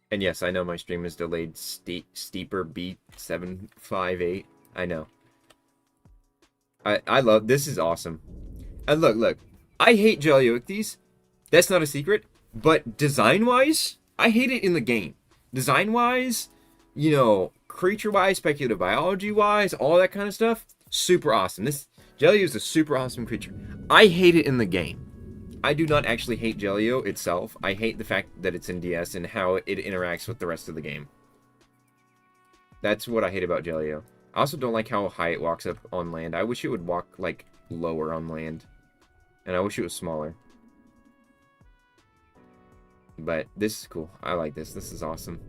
And yes, I know my stream is delayed. Steeper beat 758. I know. I love this. Is awesome. And look, I hate Jellyocties. That's not a secret. But design-wise, I hate it in the game. Design-wise, you know, creature-wise, speculative biology-wise, all that kind of stuff, super awesome. This Jelio is a super awesome creature. I hate it in the game. I do not actually hate Jelio itself. I hate the fact that it's in DS and how it interacts with the rest of the game. That's what I hate about Jelio. I also don't like how high it walks up on land. I wish it would walk, like, lower on land. And I wish it was smaller. But this is cool. I like this. This is awesome.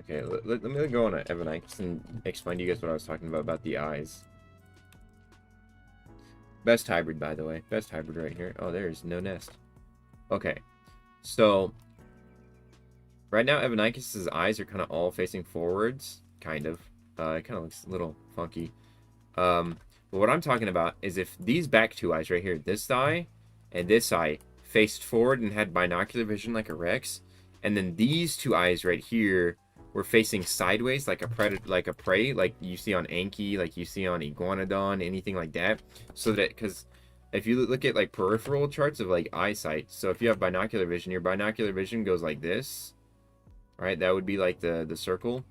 Okay, let me go on to Evanicus and explain to you guys what I was talking about the eyes. Best hybrid, by the way. Best hybrid right here. Oh, there's no nest. Okay, so right now Evanicus's eyes are kind of all facing forwards, kind of. It kind of looks a little funky. But what I'm talking about is if these back 2 eyes right here, this eye and this eye, faced forward and had binocular vision like a Rex, and then these 2 eyes right here were facing sideways like a predator, like a prey, like you see on Anki, like you see on Iguanodon, anything like that. So that, because if you look at like peripheral charts of like eyesight, so if you have binocular vision, your binocular vision goes like this, right? That would be like the circle,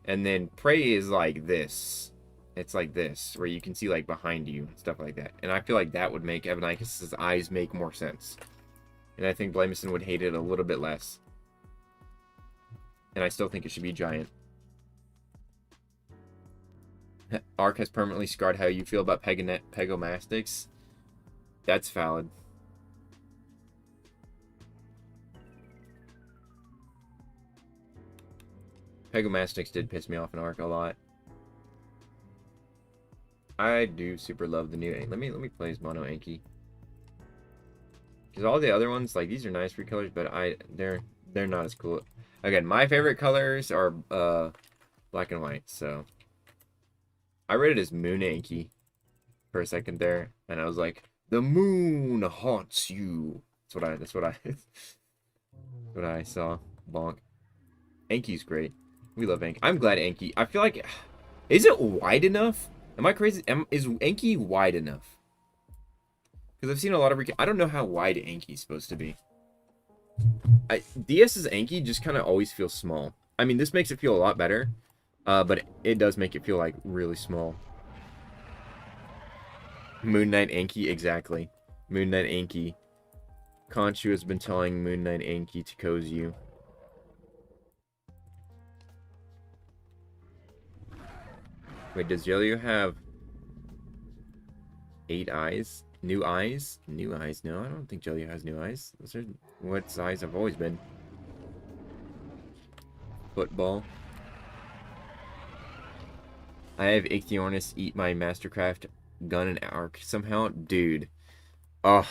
and then prey is like this, It's like this, where you can see like behind you and stuff like that. And I feel like that would make Evanicus's eyes make more sense. And I think Blamison would hate it a little bit less. And I still think it should be giant. Ark has permanently scarred how you feel about Pegomastics. That's valid. Pegomastics did piss me off in Ark a lot. I do super love the new. Let me play as Mono Anki. Because all the other ones, like, these are nice recolors, but they're not as cool. Again, my favorite colors are black and white. So I read it as Moon Anki for a second there, and I was like, the moon haunts you. That's what I saw. Bonk. Anki's great. We love Anki. I'm glad Anki. I feel like, is it wide enough? Am I crazy? Is Anki wide enough? Because I've seen a lot of... I don't know how wide Anki's supposed to be. DS's Anki just kind of always feels small. I mean, this makes it feel a lot better. But it does make it feel, like, really small. Moon Knight Anki, exactly. Moon Knight Anki. Conchu has been telling Moon Knight Anki to cozy you. Wait, does Jelio have 8 eyes? New eyes? New eyes? No, I don't think Jelio has new eyes. Those are what eyes have always been. Football. I have Ichthyornis eat my Mastercraft gun and arc somehow. Dude. Ugh.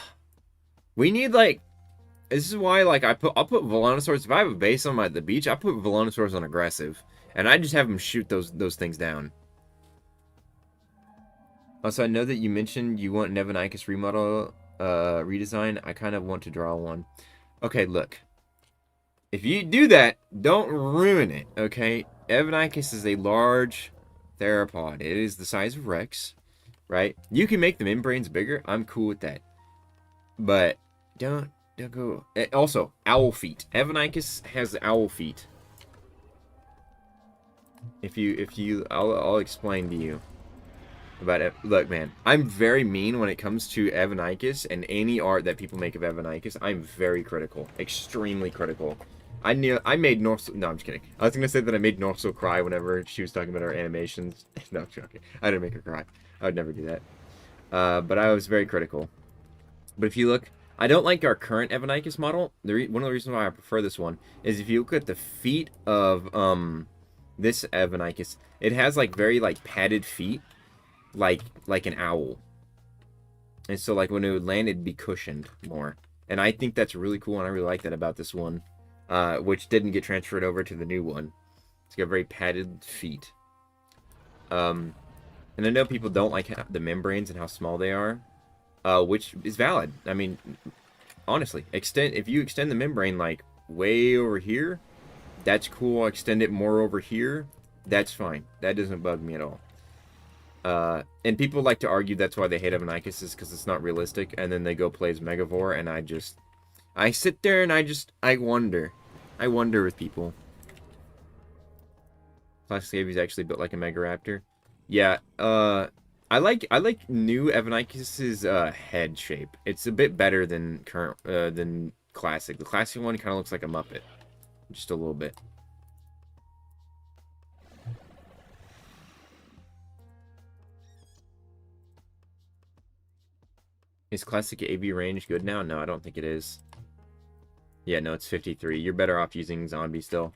We need, like... This is why, like, I'll put Volanosaurs... If I have a base on the beach, I put Volanosaurs on aggressive. And I just have them shoot those things down. Also, I know that you mentioned you want Nevanicus remodel redesign. I kind of want to draw one. Okay, look. If you do that, don't ruin it, okay? Evanicus is a large theropod. It is the size of Rex, right? You can make the membranes bigger. I'm cool with that. But don't go... Also, owl feet. Evanicus has owl feet. I'll explain to you. About it. Look, man, I'm very mean when it comes to Evanicus and any art that people make of Evanicus. I'm very critical, extremely critical. I made Norso. No, I'm just kidding. I was gonna say that I made Norso cry whenever she was talking about her animations. No, I'm joking. I didn't make her cry. I would never do that. But I was very critical. But if you look, I don't like our current Evanicus model. One of the reasons why I prefer this one is if you look at the feet of this Evanicus, it has like very like padded feet. Like an owl. And so like when it would land, it'd be cushioned more. And I think that's really cool, and I really like that about this one. Which didn't get transferred over to the new one. It's got very padded feet. And I know people don't like the membranes and how small they are. Which is valid. I mean, honestly, if you extend the membrane like way over here, that's cool. Extend it more over here, that's fine. That doesn't bug me at all. And people like to argue that's why they hate Evanicus is because it's not realistic, and then they go play as Megavore, and I sit there and I wonder with people. Classic Avi's actually built like a Megaraptor. Yeah, I like new Evanicus's head shape. It's a bit better than than classic. The classic one kind of looks like a Muppet, just a little bit. Is classic AV range good now? No, I don't think it is. Yeah, no, it's 53. You're better off using zombie still.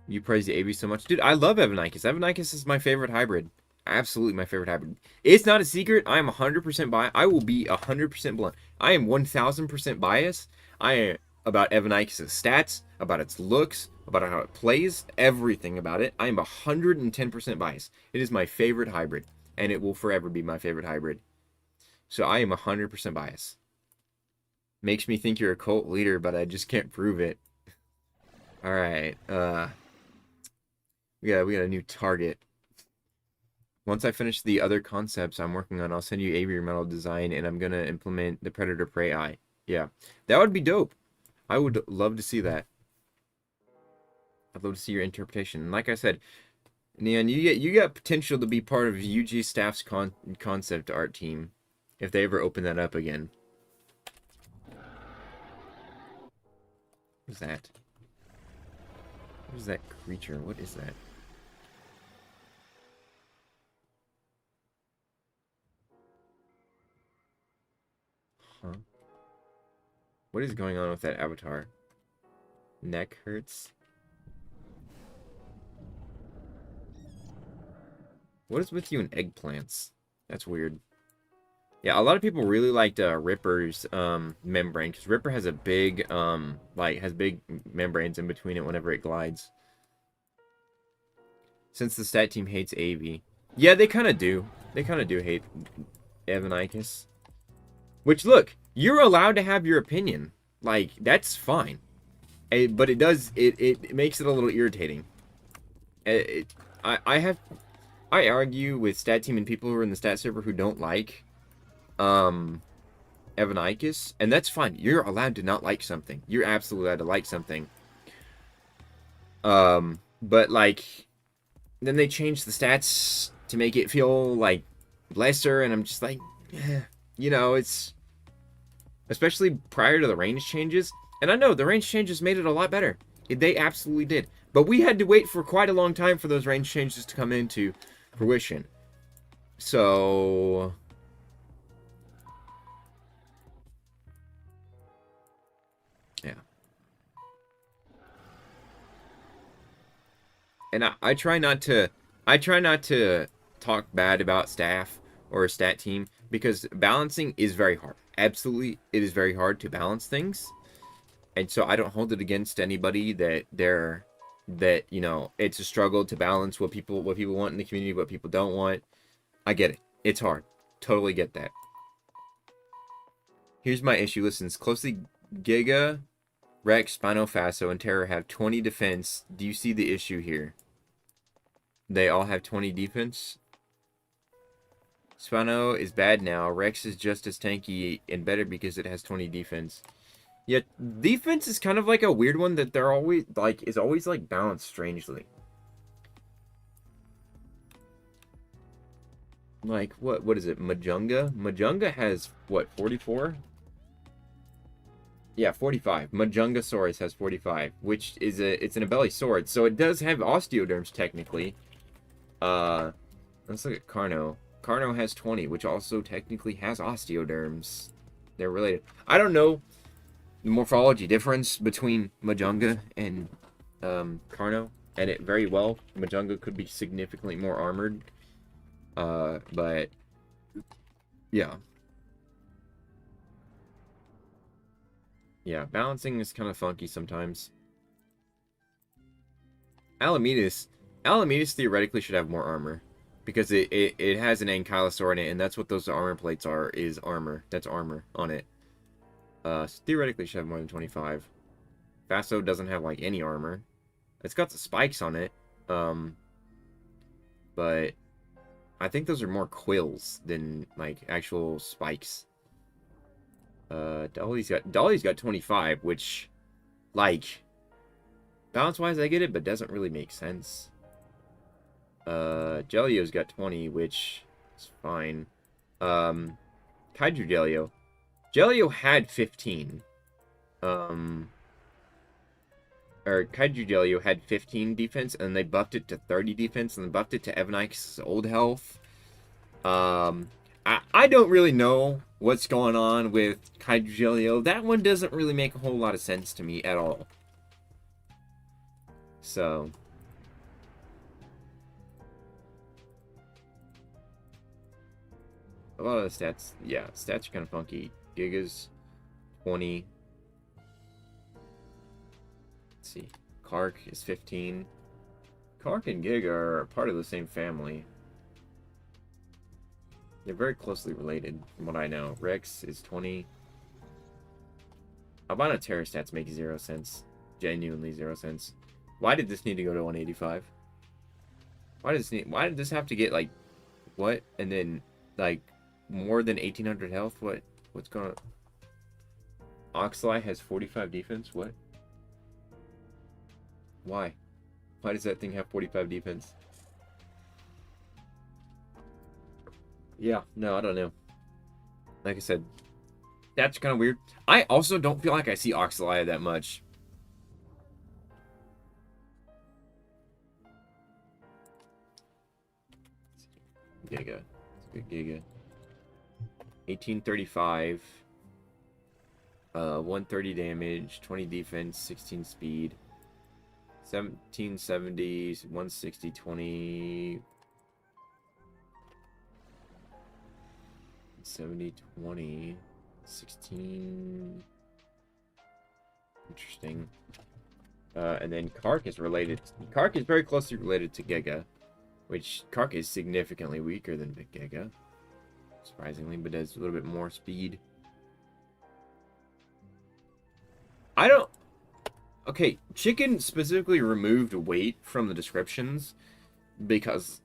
You praise the AV so much. Dude, I love Evanicus. Evanicus is my favorite hybrid. Absolutely my favorite hybrid. It's not a secret. I am 100% biased. I will be 100% blunt. I am 1000% biased. I am about Evanicus' stats, about its looks, about how it plays, everything about it. I am 110% biased. It is my favorite hybrid. And it will forever be my favorite hybrid. So I am 100% biased. Makes me think you're a cult leader, but I just can't prove it. Alright, we got a new target. Once I finish the other concepts I'm working on, I'll send you aviary metal design, and I'm gonna implement the Predator Prey Eye. Yeah, that would be dope. I would love to see that. I'd love to see your interpretation. And like I said, Neon, you got potential to be part of UG staff's concept art team if they ever open that up again. What is that? What is that creature? What is that? Huh? What is going on with that avatar? Neck hurts. What is with you and eggplants? That's weird. Yeah, a lot of people really liked Ripper's membrane because Ripper has a big has big membranes in between it whenever it glides. Since the stat team hates AV. Yeah, they kind of do. They kind of do hate Evanicus. Which, look, you're allowed to have your opinion. Like, that's fine. But it does, it makes it a little irritating. I argue with stat team and people who are in the stat server who don't like Evanicus, and that's fine. You're allowed to not like something. You're absolutely allowed to like something. But like, then they change the stats to make it feel like lesser, and I'm just like, you know, it's especially prior to the range changes. And I know the range changes made it a lot better. They absolutely did. But we had to wait for quite a long time for those range changes to come into fruition. So yeah. And I try not to talk bad about staff or a stat team because balancing is very hard. Absolutely, it is very hard to balance things. And so I don't hold it against anybody that you know, it's a struggle to balance what people want in the community, what people don't want. I get it. It's hard. Totally get that. Here's my issue. Listen, it's closely Giga, Rex, Spino, Faso, and Terror have 20 defense. Do you see the issue here? They all have 20 defense. Spino is bad now. Rex is just as tanky and better because it has 20 defense. Yeah, defense is kind of like a weird one that they're always like is always like balanced strangely. Like what is it? Majunga? Majunga has what, 44? Yeah, 45. Majungasaurus has 45, which is it's an Abeli sword, so it does have osteoderms technically. Let's look at Carno. Carno has 20, which also technically has osteoderms. They're related. I don't know the morphology difference between Majunga and Carno, and it very well, Majunga could be significantly more armored. But yeah. Yeah, balancing is kind of funky sometimes. Alametus theoretically should have more armor. Because it has an Ankylosaur in it, and that's what those armor plates are, is armor. That's armor on it. So theoretically should have more than 25. Faso doesn't have, like, any armor. It's got the spikes on it. But I think those are more quills than, like, actual spikes. Dolly's got 25, which, like, balance-wise I get it, but doesn't really make sense. Jelio's got 20, which is fine. Kaiju Jelio. Jelio had 15. Or Kaiju Jelio had 15 defense, and they buffed it to 30 defense, and then buffed it to Evanic's old health. I don't really know what's going on with Kaiju Jelio. That one doesn't really make a whole lot of sense to me at all. So a lot of the stats, yeah, stats are kind of funky. Giga's 20. Let's see. Kark is 15. Kark and Giga are part of the same family. They're very closely related, from what I know. Rex is 20. Albino Terror stats make 0 sense. Genuinely 0 sense. Why did this need to go to 185? Why did this have to get, like, what? And then, like, more than 1800 health? What's going on? Oxley has 45 defense? What? Why? Why does that thing have 45 defense? Yeah, no, I don't know. Like I said, that's kind of weird. I also don't feel like I see Oxalia that much. Giga. It's a good Giga. 1835. 130 damage, 20 defense, 16 speed. 1770, 160, 20. 70, 20, 16. Interesting. And then Kark is related. Kark is very closely related to Giga, which Kark is significantly weaker than Big Giga, surprisingly, but has a little bit more speed. I don't. Okay, Chicken specifically removed weight from the descriptions because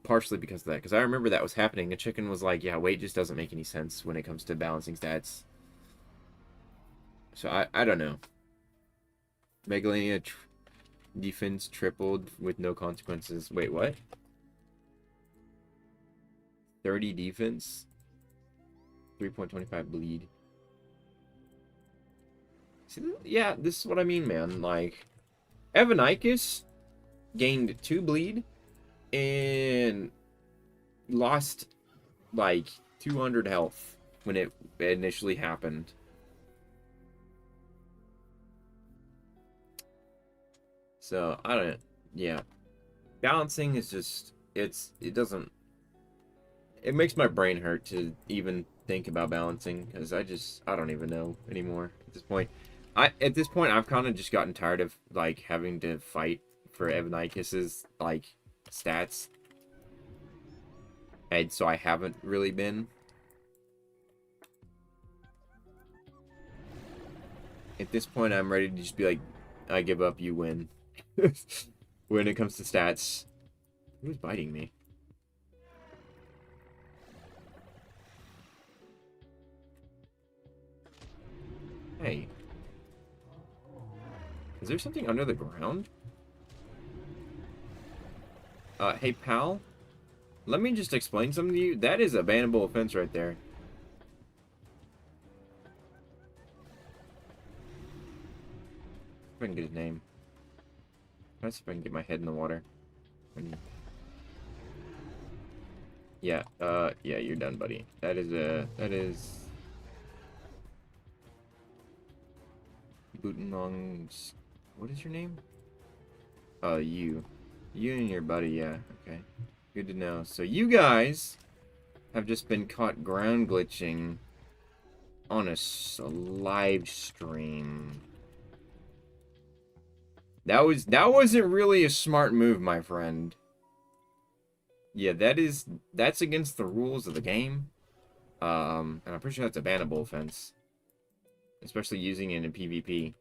partially because of that. Because I remember that was happening. A Chicken was like, "Yeah, weight just doesn't make any sense when it comes to balancing stats." So I don't know. Megalania defense tripled with no consequences. Wait, what? 30 defense, 3.25 bleed. See, yeah, this is what I mean, man. Like, Evanicus gained 2 bleed and lost like 200 health when it initially happened. So I don't. Yeah, balancing is just it doesn't. It makes my brain hurt to even think about balancing because I don't even know anymore at this point. At this point I've kind of just gotten tired of like having to fight for Evanicus's like stats, and so I haven't really been. At this point I'm ready to just be like, I give up, you win. When it comes to stats. Who's biting me? Hey. Is there something under the ground? Hey, pal. Let me just explain something to you. That is a bannable offense right there. If I can get his name. Let's see if I can get my head in the water. Yeah, yeah, you're done, buddy. That is... Butenlong's... What is your name? Oh, you. You and your buddy, yeah, okay. Good to know. So you guys have just been caught ground glitching on a live stream. That wasn't really a smart move, my friend. Yeah, that's against the rules of the game. And I'm pretty sure that's a bannable offense. Especially using it in PvP.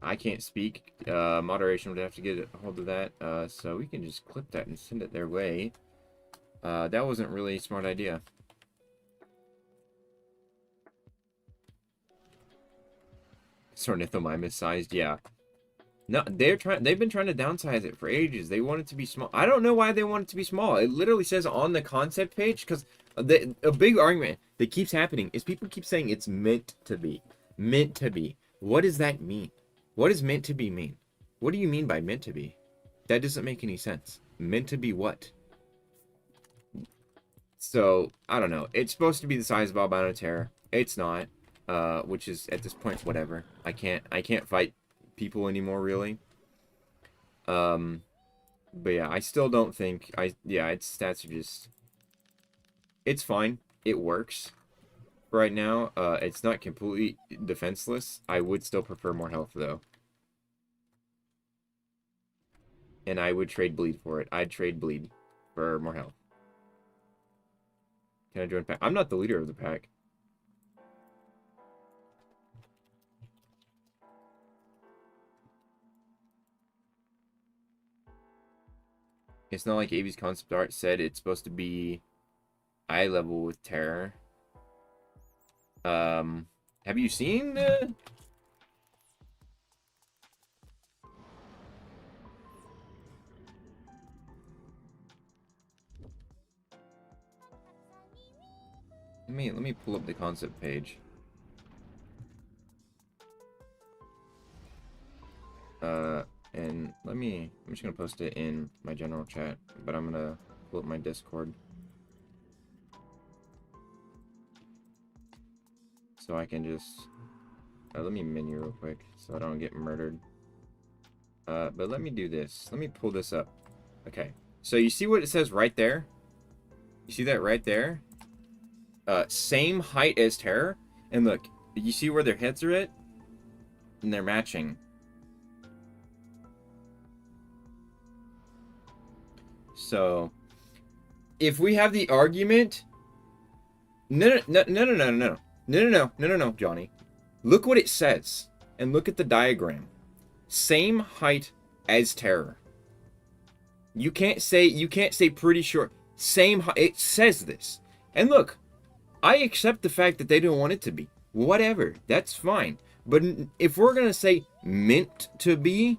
I can't speak. Moderation would have to get a hold of that. So we can just clip that and send it their way. That wasn't really a smart idea. Sornithomime sized, yeah. No, they've been trying to downsize it for ages. They want it to be small. I don't know why they want it to be small. It literally says on the concept page, because a big argument that keeps happening is people keep saying it's meant to be. Meant to be. What does that mean? What does meant to be mean? What do you mean by meant to be? That doesn't make any sense. Meant to be what? So, I don't know. It's supposed to be the size of Albino Terror. It's not. Which is, at this point, whatever. I can't fight people anymore, really. But yeah, I still don't think its stats are just, it's fine. It works right now. It's not completely defenseless. I would still prefer more health though. And I would trade bleed for it. I'd trade bleed for more health. Can I join pack? I'm not the leader of the pack. It's not like AV's concept art said it's supposed to be eye level with terror. Have you seen the... Let me pull up the concept page. And I'm just gonna post it in my general chat, but I'm gonna pull up my Discord so I can just let me menu real quick so I don't get murdered. But let me do this. Let me pull this up. Okay. So you see what it says right there? You see that right there? Same height as Terror. And look, you see where their heads are at? And they're matching. So, if we have the argument... No, Johnny. Look what it says. And look at the diagram. Same height as Terror. You can't say pretty short. Same height. It says this. And look, I accept the fact that they don't want it to be. Whatever. That's fine. But if we're going to say meant to be,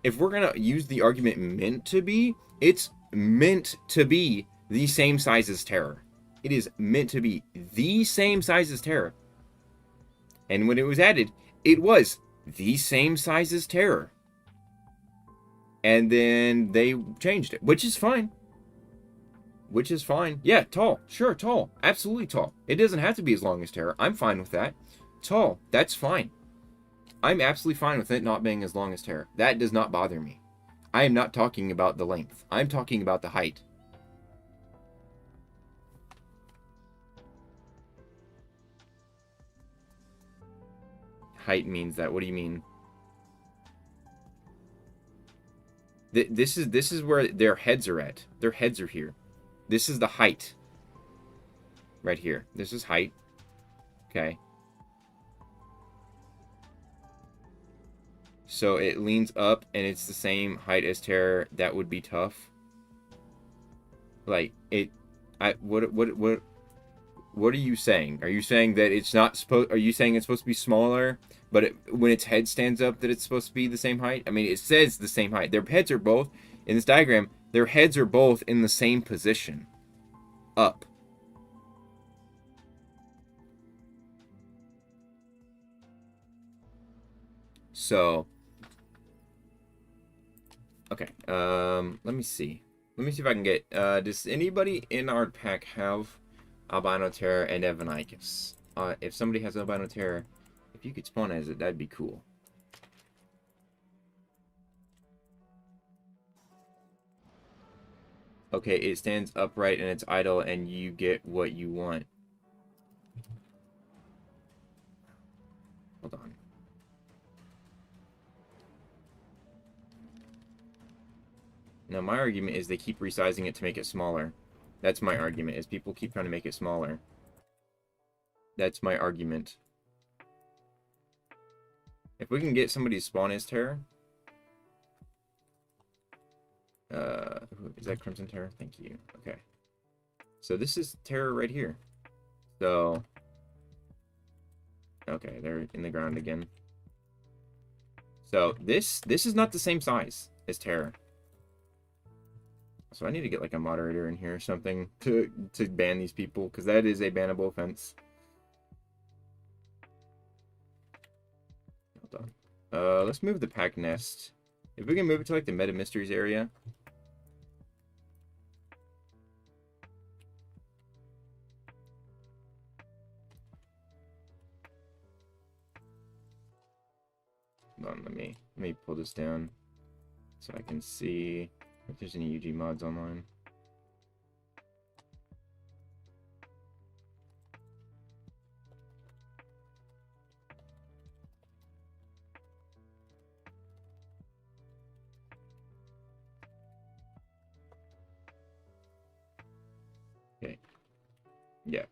if we're going to use the argument meant to be, it's meant to be the same size as Terror. It is meant to be the same size as Terror. And when it was added, it was the same size as Terror. And then they changed it, which is fine. Which is fine. Yeah, tall. Sure, tall. Absolutely tall. It doesn't have to be as long as Terror. I'm fine with that. Tall. That's fine. I'm absolutely fine with it not being as long as Terror. That does not bother me. I am not talking about the length. I'm talking about the height. Height means that. What do you mean? This is where their heads are at. Their heads are here. This is the height. Right here. This is height. Okay. So it leans up and it's the same height as Terror. That would be tough. Like what are you saying? Are you saying that it's not supposed? Are you saying it's supposed to be smaller, but when its head stands up, that it's supposed to be the same height? I mean, it says the same height. Their heads are both in this diagram. Their heads are both in the same position, up. So, okay. Let me see. Let me see if I can get. Does anybody in our pack have Albino Terror and Evanicus? If somebody has Albino Terror, if you could spawn as it, that'd be cool. Okay, it stands upright and it's idle, and you get what you want. Hold on. Now, my argument is they keep resizing it to make it smaller. That's my argument, is people keep trying to make it smaller. That's my argument. If we can get somebody to spawn as Terror. Is that Crimson Terror? Thank you. Okay. So this is Terror right here. So... Okay, they're in the ground again. So this is not the same size as Terror. So I need to get like a moderator in here or something to ban these people, because that is a bannable offense. Hold on. Let's move the pack nest. If we can move it to like the Meta Mysteries area. Hold on, let me pull this down so I can see if there's any UG mods online. Okay. Yeah.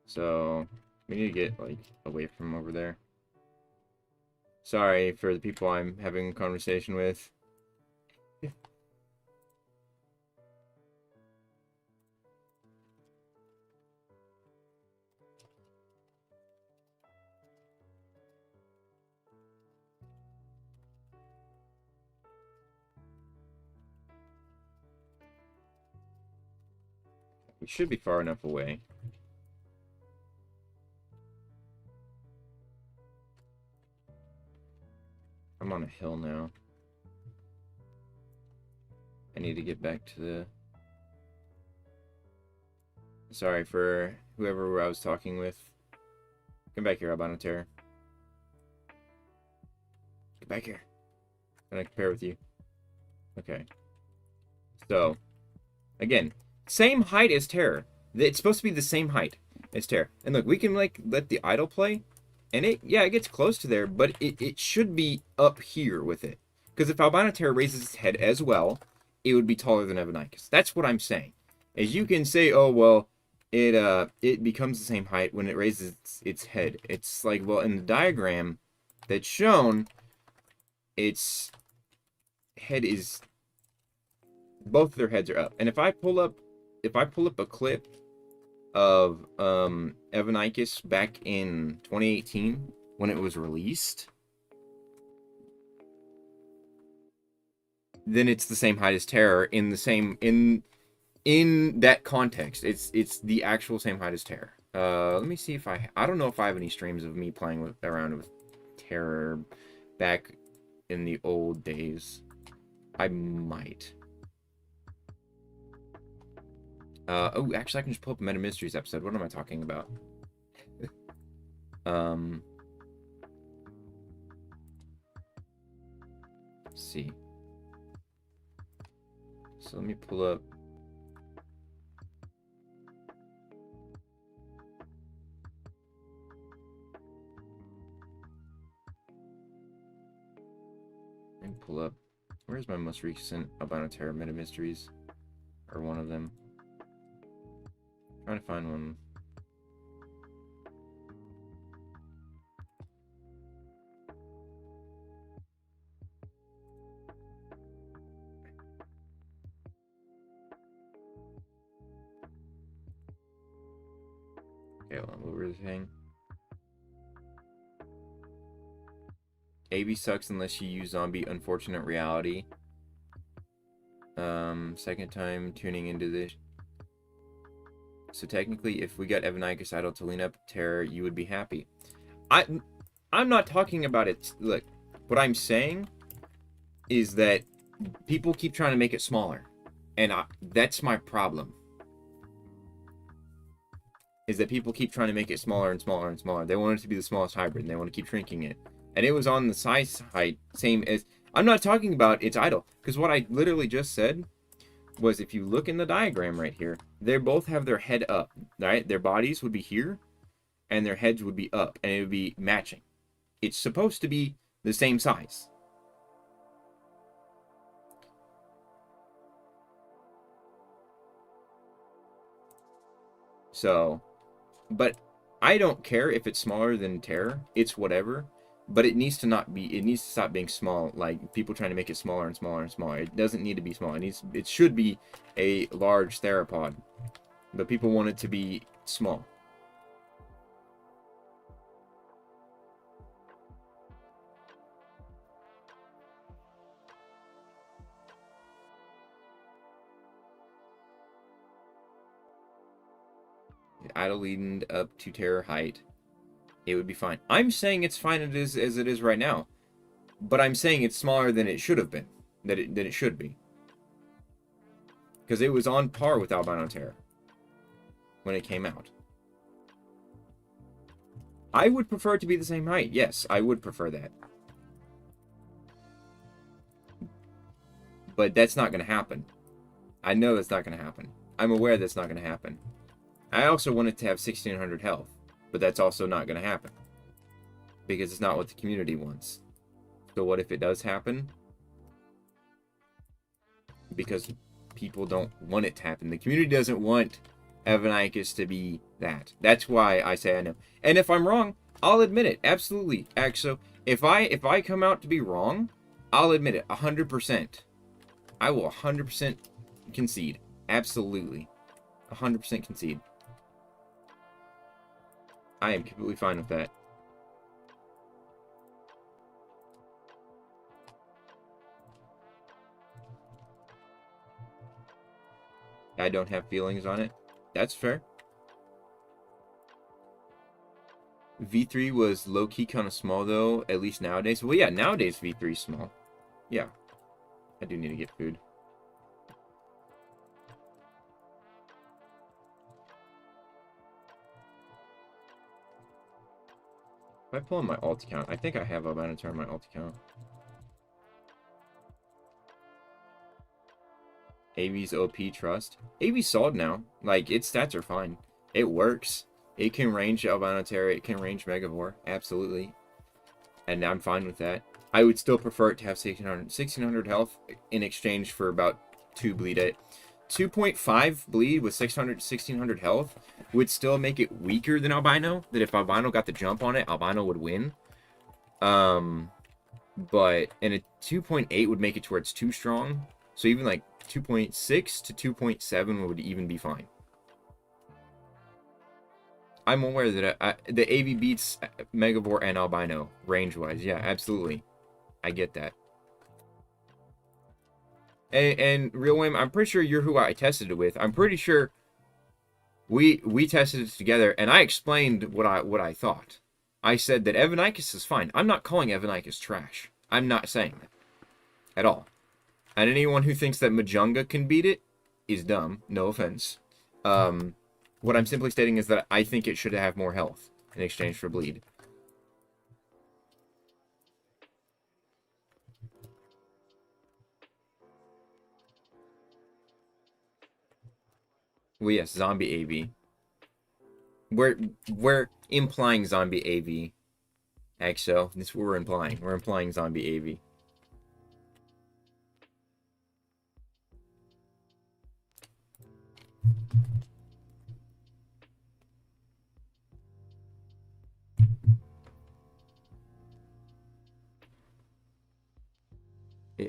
So we need to get like away from over there. Sorry for the people I'm having a conversation with. We should be far enough away. I'm on a hill now. I need to get back to the... Sorry for whoever I was talking with. Come back here, albino terror. Get back here. I'm gonna compare with you. Okay. So, again, same height as terror. It's supposed to be the same height as terror. And look, we can like let the idle play, and it gets close to there, but it should be up here with it. Because if albino terror raises its head as well, it would be taller than Evanicus. That's what I'm saying. As you can say, oh well, it becomes the same height when it raises its head. It's like, well, in the diagram that's shown, its head is, both of their heads are up. And if I pull up a clip of Evanicus back in 2018 when it was released, then it's the same height as terror in the same in that context. It's the actual same height as terror. Let me see if I don't know if I have any streams of me playing around with terror back in the old days. I might. Oh, actually, I can just pull up a Meta Mysteries episode. What am I talking about? Let's see. So let me pull up. And pull up. Where's my most recent albino terror Meta Mysteries? Or one of them. Trying to find one. Okay, hold on, what were they saying? AB sucks unless you use zombie unfortunate reality. Second time tuning into this. So technically, if we got Evanicus idle to lean up terror, you would be happy. I'm not talking about it. Look, what I'm saying is that people keep trying to make it smaller, and that's my problem. Is that people keep trying to make it smaller and smaller and smaller. They want it to be the smallest hybrid, and they want to keep shrinking it. And it was on the size height, same as... I'm not talking about its idle, because what I literally just said was if you look in the diagram right here, they both have their head up, right? Their bodies would be here, and their heads would be up, and it would be matching. It's supposed to be the same size. So, but I don't care if it's smaller than terror. It's whatever. But it needs to not be, it needs to stop being small, like people trying to make it smaller and smaller and smaller. It doesn't need to be small. It should be a large theropod. But people want it to be small. Idle leading up to terror height. It would be fine. I'm saying it's fine as it is right now. But I'm saying it's smaller than it should have been. That it should be. Because it was on par with albino terror when it came out. I would prefer it to be the same height. Yes, I would prefer that. But that's not going to happen. I know that's not going to happen. I'm aware that's not going to happen. I also want it to have 1600 health. But that's also not going to happen. Because it's not what the community wants. So what if it does happen? Because people don't want it to happen. The community doesn't want Evanicus to be that. That's why I say I know. And if I'm wrong, I'll admit it. Absolutely. So if I come out to be wrong, I'll admit it. 100%. I will 100% concede. Absolutely. 100% concede. I am completely fine with that. I don't have feelings on it. That's fair. V3 was low-key kind of small, though, at least nowadays. Well, yeah, nowadays V3 is small. Yeah. I do need to get food. If I pull in my alt account, I think I have Albanitar in my alt account. AV's OP trust. AV's solid now. Like, its stats are fine. It works. It can range Albanitar. It can range Megavore. Absolutely. And I'm fine with that. I would still prefer it to have 1600 health in exchange for about 2 bleed at 2.5 bleed with 1600 health would still make it weaker than Albino. That if Albino got the jump on it, Albino would win. But and a 2.8 would make it to where it's too strong. So even like 2.6 to 2.7 would even be fine. I'm aware that the AV beats Megavore and Albino range-wise. Yeah, absolutely. I get that. And Real Wim, I'm pretty sure you're who I tested it with. I'm pretty sure we tested it together, and I explained what I thought. I said that Evanicus is fine. I'm not calling Evanicus trash. I'm not saying that at all. And anyone who thinks that Majunga can beat it is dumb. No offense. What I'm simply stating is that I think it should have more health in exchange for bleed. Well, yes, zombie AV. We're implying zombie AV. Exo, that's what we're implying. We're implying zombie AV.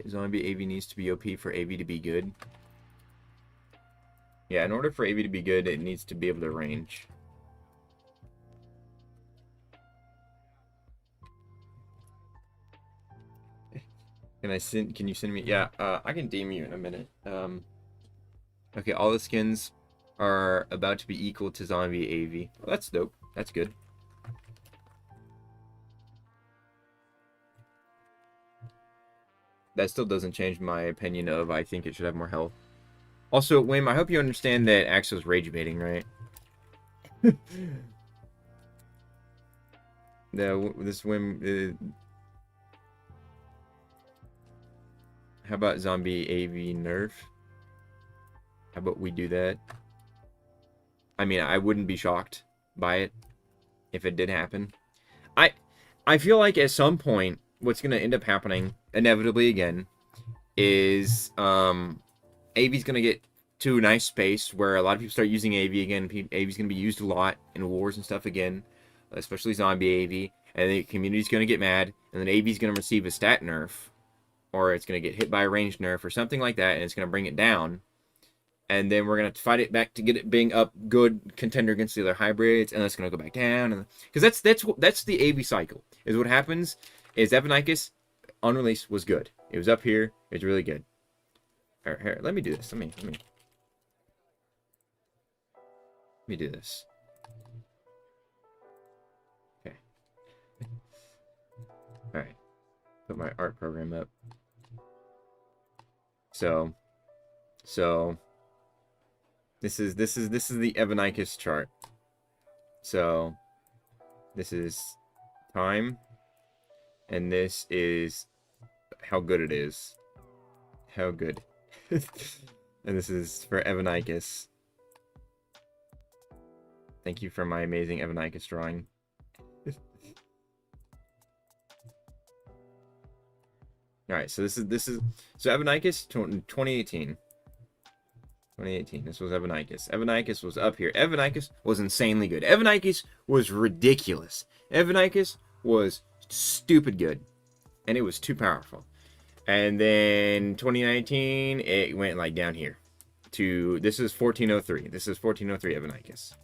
Zombie AV needs to be OP for AV to be good. Yeah, in order for AV to be good, it needs to be able to range. Can you send me? Yeah, I can DM you in a minute. Okay, all the skins are about to be equal to zombie AV. Well, that's dope. That's good. That still doesn't change my opinion of I think it should have more health. Also, Wim, I hope you understand that Axel's rage baiting, right? This Wim... how about zombie AV nerf? How about we do that? I mean, I wouldn't be shocked by it if it did happen. I feel like at some point, what's going to end up happening, inevitably again, is AV's going to get to a nice space where a lot of people start using AV again. AV's going to be used a lot in wars and stuff again, especially zombie AV. And the community's going to get mad, and then AV's going to receive a stat nerf, or it's going to get hit by a range nerf or something like that, and it's going to bring it down. And then we're going to fight it back to get it being up good contender against the other hybrids, and that's going to go back down. Because that's the AV cycle. Is what happens is Evanicus on release was good. It was up here. It's really good. Here, let me do this. Let me do this. Okay. All right. Put my art program up. So this is the Evanicus chart. So this is time, and this is how good it is. How good. And this is for Evanicus. Thank you for my amazing Evanicus drawing. Alright, so this is so Evanicus 2018. 2018. This was Evanicus. Evanicus was up here. Evanicus was insanely good. Evanicus was ridiculous. Evanicus was stupid good. And it was too powerful. And then 2019, it went like down here. This is 1403. This is 1403 Evanicus.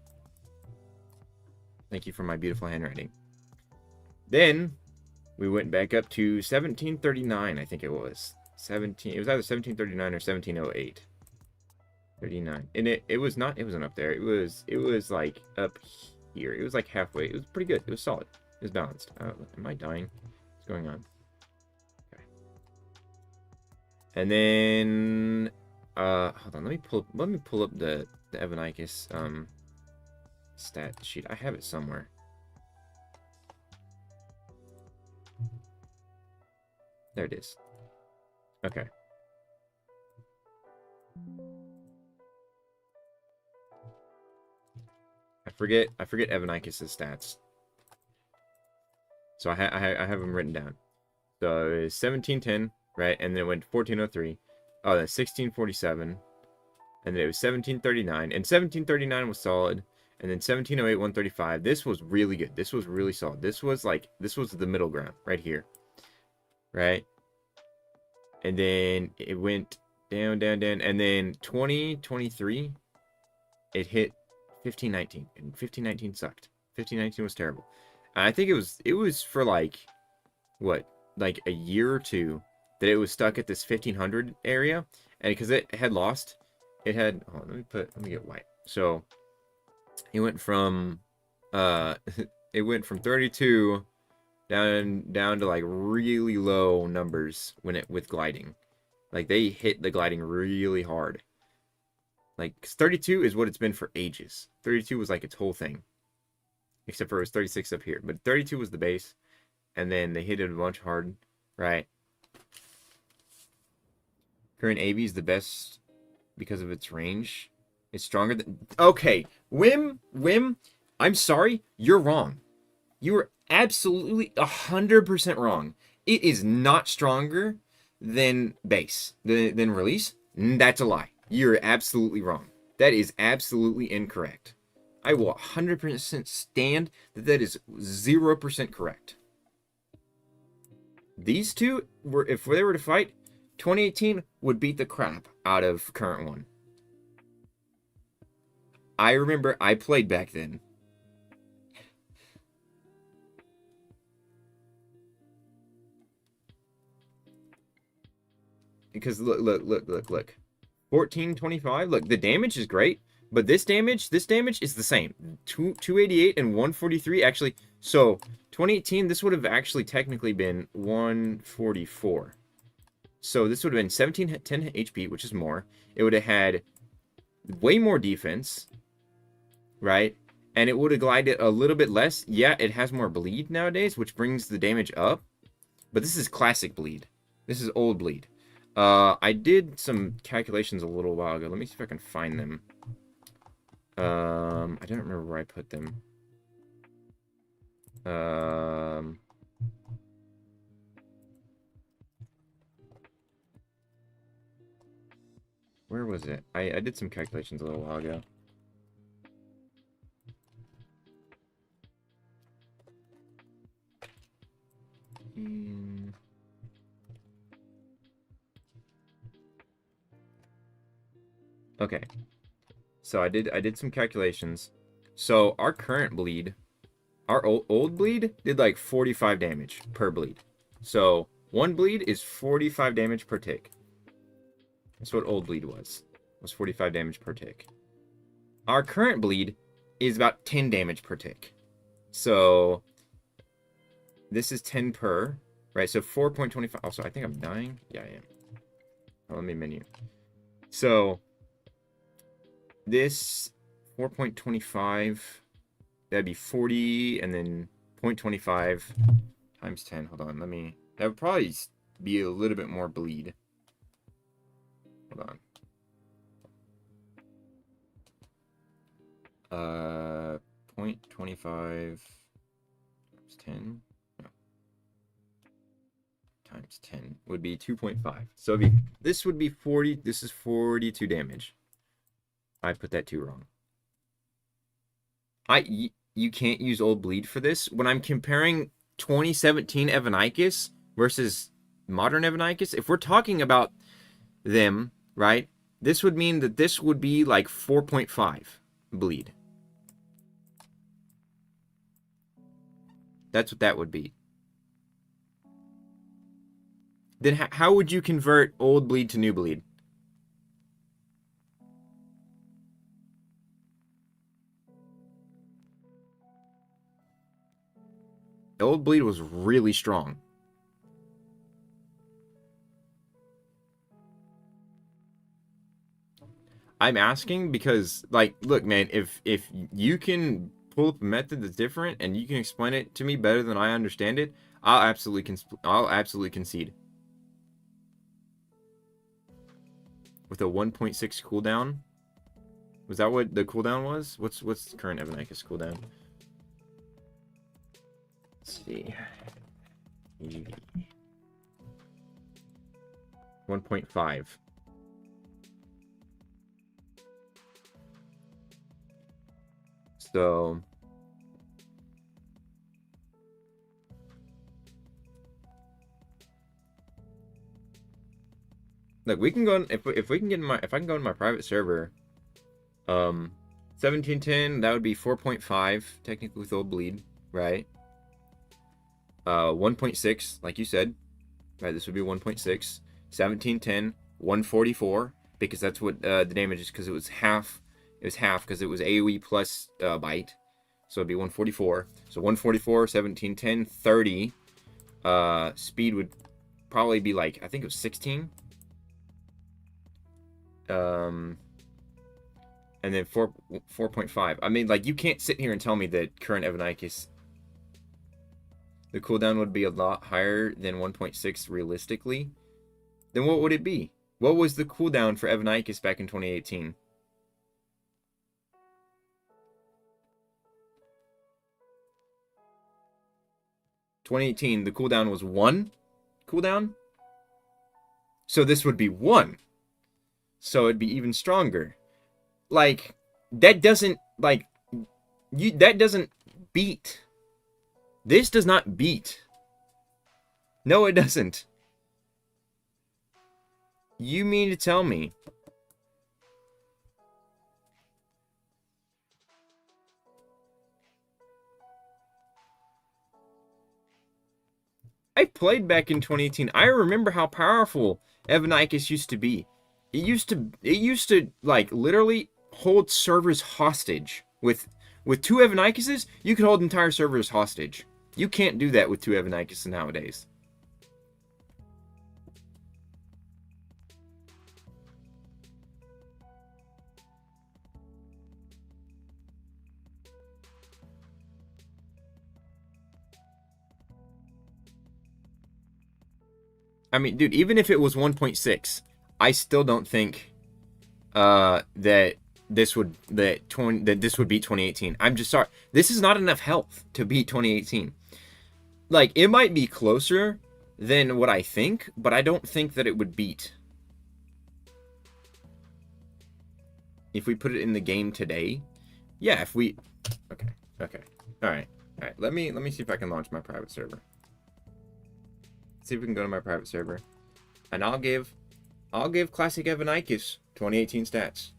Thank you for my beautiful handwriting. Then we went back up to 1739, I think it was. It was either 1739 or 1708. 39. And it was not, it wasn't up there. It was like up here. It was like halfway. It was pretty good. It was solid. It was balanced. Am I dying? What's going on? Okay. And then hold on, let me pull up the Evanicus stat sheet. I have it somewhere. There it is. Okay. I forget Evanicus's stats. So I have them written down. So it's 1710, right? And then it went 1403. Oh, then 1647. And then it was 1739. And 1739 was solid. And then 1708, 135. This was really good. This was really solid. This was the middle ground right here. Right? And then it went down, down, down. And then 2023, it hit 1519. And 1519 sucked. 1519 was terrible. And I think it was for like, what? Like a year or two that it was stuck at this 1500 area. And because it had lost, it had, hold on, let me get white. So it went from it went from 32 down to like really low numbers with gliding. Like they hit the gliding really hard. Like 'cause 32 is what it's been for ages. 32 was like its whole thing. Except for it was 36 up here, but 32 was the base, and then they hit it a bunch hard, right? Current AV is the best because of its range. It's stronger than... Okay, Wim, I'm sorry, you're wrong. You are absolutely 100% wrong. It is not stronger than base, than release. That's a lie. You're absolutely wrong. That is absolutely incorrect. I will 100% stand that is 0% correct. These two, if they were to fight, 2018 would beat the crap out of current one. I remember I played back then. Because look. 1425. Look, the damage is great. But this damage is the same. 288 and 143. Actually, so 2018, this would have actually technically been 144. So this would have been 1710 HP, which is more. It would have had way more defense, right? And it would have glided a little bit less. Yeah, it has more bleed nowadays, which brings the damage up. But this is classic bleed. This is old bleed. I did some calculations a little while ago. Let me see if I can find them. I don't remember where I put them. Where was it? I did some calculations a little while ago. Okay. So I did some calculations. So our current bleed, our old bleed did like 45 damage per bleed. So one bleed is 45 damage per tick. That's what old bleed was 45 damage per tick. Our current bleed is about 10 damage per tick. So this is 10 per, right? So 4.25. Also, I think I'm dying. Yeah, I am. Oh, let me menu. So this 4.25, that'd be 40, and then 0.25 times 10. Hold on, that would probably be a little bit more bleed. Hold on. 0.25 times 10. No. Times 10 would be 2.5. So this would be 40. This is 42 damage. I put that too wrong. You can't use old bleed for this. When I'm comparing 2017 Evanicus versus modern Evanicus, if we're talking about them, right, this would mean that this would be like 4.5 bleed. That's what that would be. Then how would you convert old bleed to new bleed? Old Bleed was really strong. I'm asking because, like, look, man, if you can pull up a method that's different and you can explain it to me better than I understand it, I'll absolutely concede. With a 1.6 cooldown, was that what the cooldown was? What's the current Evanicus cooldown? Let's see. 1.5. So look, we can go in, if we can get in my, if I can go in my private server, 1710, that would be 4.5 technically with Old Bleed, right? 1.6, like you said, right? This would be 1.6. 1710, 144, because that's what the damage is, because it was half. It was half because it was AoE plus bite, so it'd be 144. So 144, 1710, 30. Speed would probably be like, I think it was 16. And then 4.5. I mean, like, you can't sit here and tell me that current Evanicus, the cooldown would be a lot higher than 1.6 realistically. Then what would it be? What was the cooldown for Evanicus back in 2018? The cooldown was 1 cooldown. So this would be 1. So it'd be even stronger. Like, that doesn't, like, that doesn't beat. This does not beat. No, it doesn't. You mean to tell me I played back in 2018. I remember how powerful Evanicus used to be. It used to like literally hold servers hostage. With 2 Evanicuses, you could hold entire servers hostage. You can't do that with 2 Evanicuses nowadays. I mean, dude, even if it was 1.6, I still don't think that this would beat 2018. I'm just sorry. This is not enough health to beat 2018. Like, it might be closer than what I think, but I don't think that it would beat. If we put it in the game today, yeah, if we okay. All right. Let me see if I can launch my private server. See if we can go to my private server, and I'll give Classic Evanicus 2018 stats.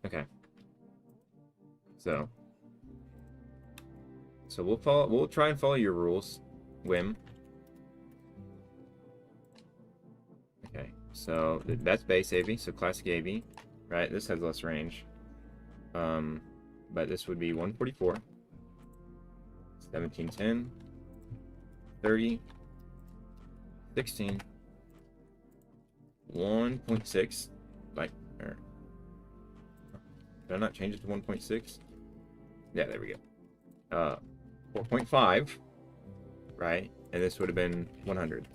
Okay. So we'll try and follow your rules, Whim. Okay, so that's base AV, so classic AV, right? This has less range. But this would be 144, 1710, 30, 16, 1.6, like, did I not change it to 1.6? Yeah, there we go. 4.5, right? And this would have been 100.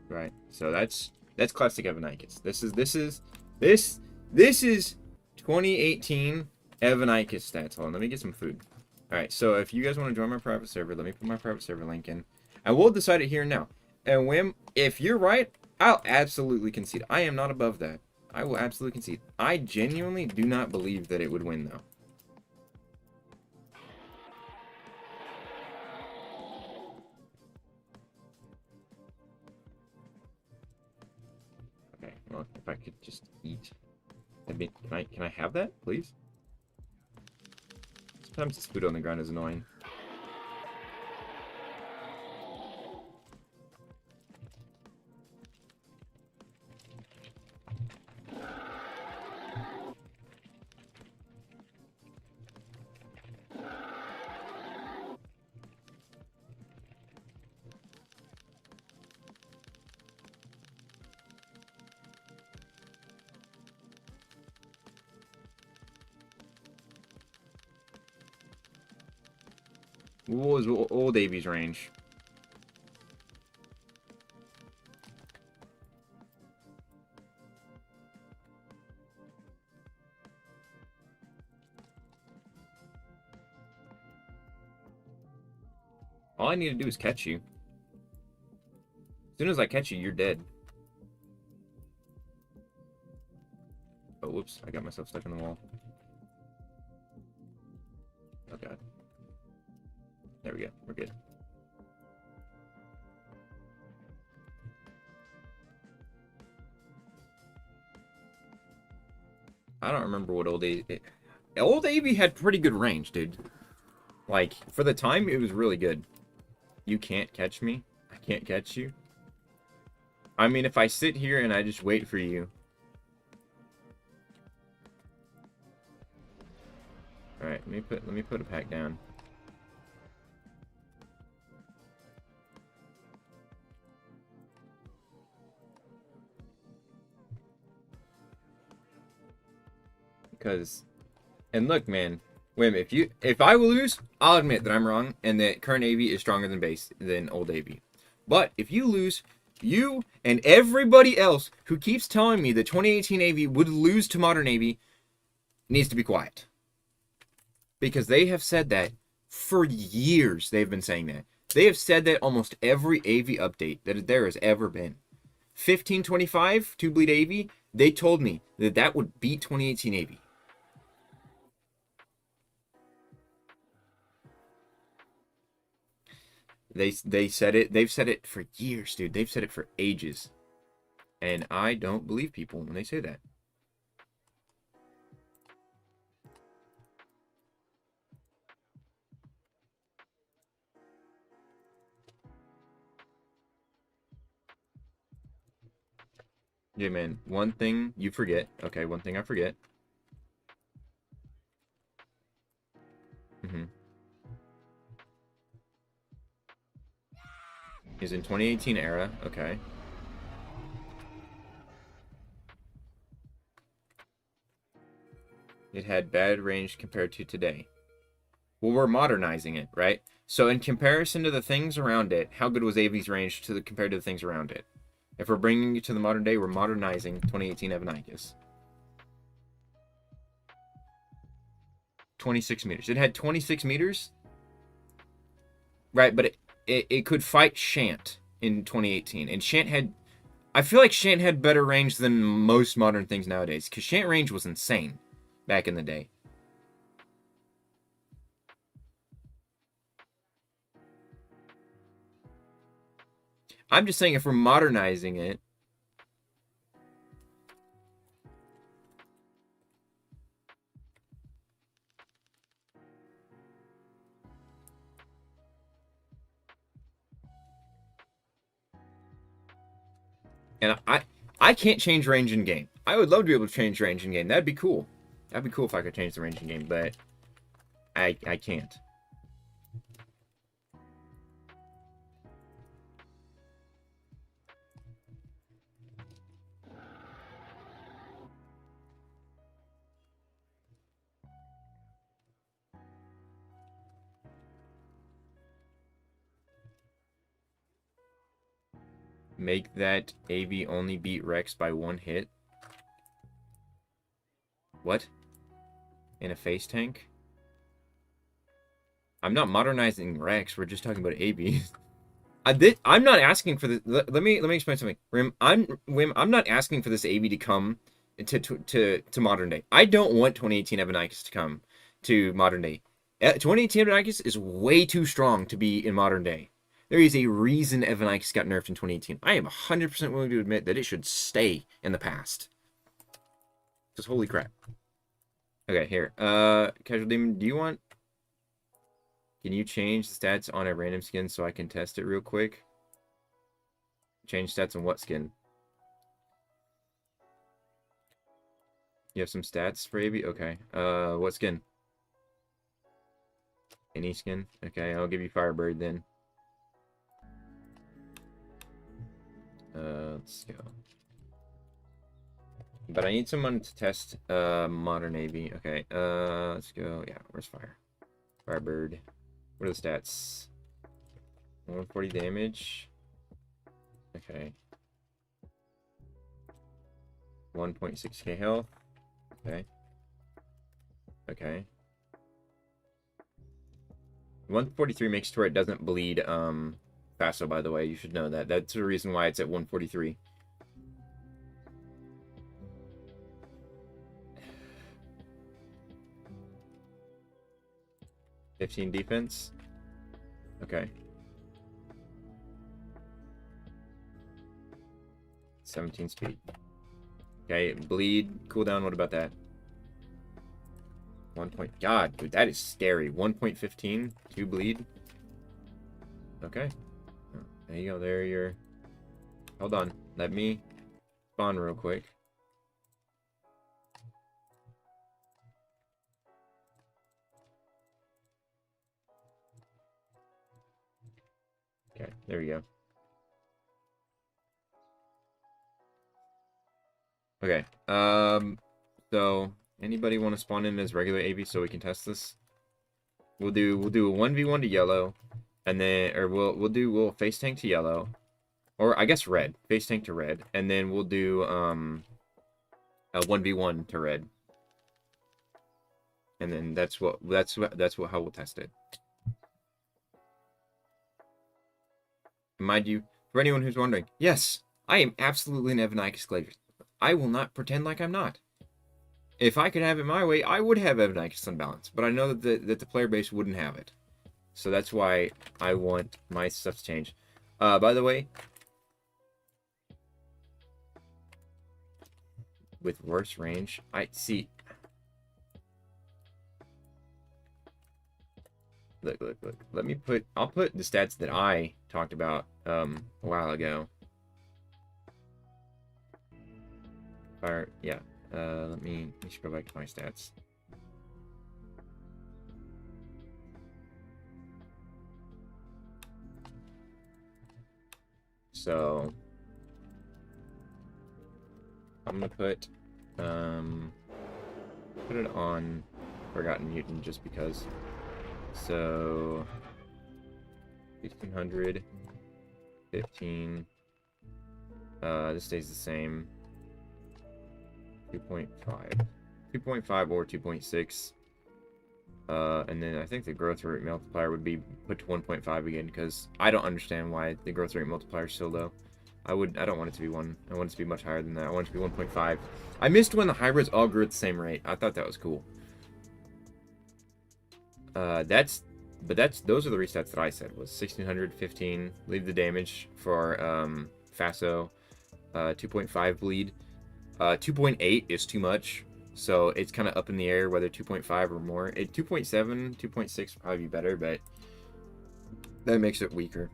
Right. So that's classic Evanicus. This is 2018 Evanicus stats. Hold on, let me get some food. Alright, so if you guys want to join my private server, let me put my private server link in. And we'll decide it here and now. And Whim, if you're right, I'll absolutely concede. I am not above that. I will absolutely concede. I genuinely do not believe that it would win, though. know if I could just eat. I mean, can I have that, please? Sometimes this food on the ground is annoying. What was old Avi's range? All I need to do is catch you. As soon as I catch you, you're dead. Oh, whoops. I got myself stuck in the wall. Oh, God. There we go. We're good. I don't remember what old Avi... Old Avi had pretty good range, dude. Like, for the time, it was really good. You can't catch me. I can't catch you. I mean, if I sit here and I just wait for you... Alright, let me put a pack down. Because, and look, man, wait a minute, if I will lose, I'll admit that I'm wrong, and that current AV is stronger than old AV. But if you lose, you and everybody else who keeps telling me that 2018 AV would lose to modern AV needs to be quiet. Because they have said that for years. They've been saying that. They have said that almost every AV update that there has ever been. 1525, 2-bleed AV, they told me that that would beat 2018 AV. They said it. They've said it for years, dude. They've said it for ages. And I don't believe people when they say that. Yeah, man. One thing you forget. Okay, one thing I forget. Is in 2018 era. Okay. It had bad range compared to today. Well, we're modernizing it, right? So in comparison to the things around it, how good was AV's range compared to the things around it? If we're bringing it to the modern day, we're modernizing 2018 Evanicus. 26 meters. It had 26 meters? Right, but it could fight Shant in 2018. And Shant had... I feel like Shant had better range than most modern things nowadays. Because Shant range was insane back in the day. I'm just saying if we're modernizing it... And I can't change range in game. I would love to be able to change range in game. That'd be cool. That'd be cool if I could change the range in game, but I can't. Make that AV only beat Rex by 1 hit. What? In a face tank? I'm not modernizing Rex. We're just talking about AVs. I'm not asking for this. Let me explain something. Wim, I'm not asking for this AV to come to modern day. I don't want 2018 Evanicus to come to modern day. 2018 Evanicus is way too strong to be in modern day. There is a reason Evanicus got nerfed in 2018. I am 100% willing to admit that it should stay in the past. Just holy crap. Okay, here. Casual Demon, do you want... Can you change the stats on a random skin so I can test it real quick? Change stats on what skin? You have some stats for AB? Okay. What skin? Any skin? Okay, I'll give you Firebird then. Let's go. But I need someone to test Modern AB. Okay, let's go. Yeah, where's Fire? Firebird. What are the stats? 140 damage. Okay. 1.6k health. Okay. Okay. 143 makes it where it doesn't bleed Faso, by the way. You should know that. That's the reason why it's at 143. $15 defense. Okay. 17 speed. Okay, bleed, cooldown, what about that? 1 point. God, dude, that is scary. 1.15, 2 bleed. Okay. Oh, there you go, there you're... Hold on, let me spawn real quick. Okay, there we go. Okay, so anybody want to spawn in as regular AB so we can test this? We'll do a 1v1 to yellow, and then we'll face tank to yellow, or I guess red, face tank to red, and then we'll do a 1v1 to red, and then that's how we'll test it. Mind you, for anyone who's wondering, yes, I am absolutely an Evanicus Glacier. I will not pretend like I'm not. If I could have it my way, I would have Evanicus Unbalanced, but I know that the player base wouldn't have it. So that's why I want my stuff to change. By the way, with worse range, I see. Look. I'll put the stats that I talked about a while ago. Or yeah, let me just go back to my stats. So I'm gonna put it on Forgotten Mutant just because. So 1600, 15. This stays the same. 2.5 or 2.6, and then I think the growth rate multiplier would be put to 1.5 again, because I don't understand why the growth rate multiplier is so low. I don't want it to be 1. I want it to be much higher than that. I want it to be 1.5. I missed when the hybrids all grew at the same rate. I thought that was cool. Those are the restats that I said was 1600, 15, leave the damage for Faso, 2.5 bleed. 2.8 is too much, so it's kind of up in the air whether 2.5 or more. 2.7, 2.6 would probably be better, but that makes it weaker.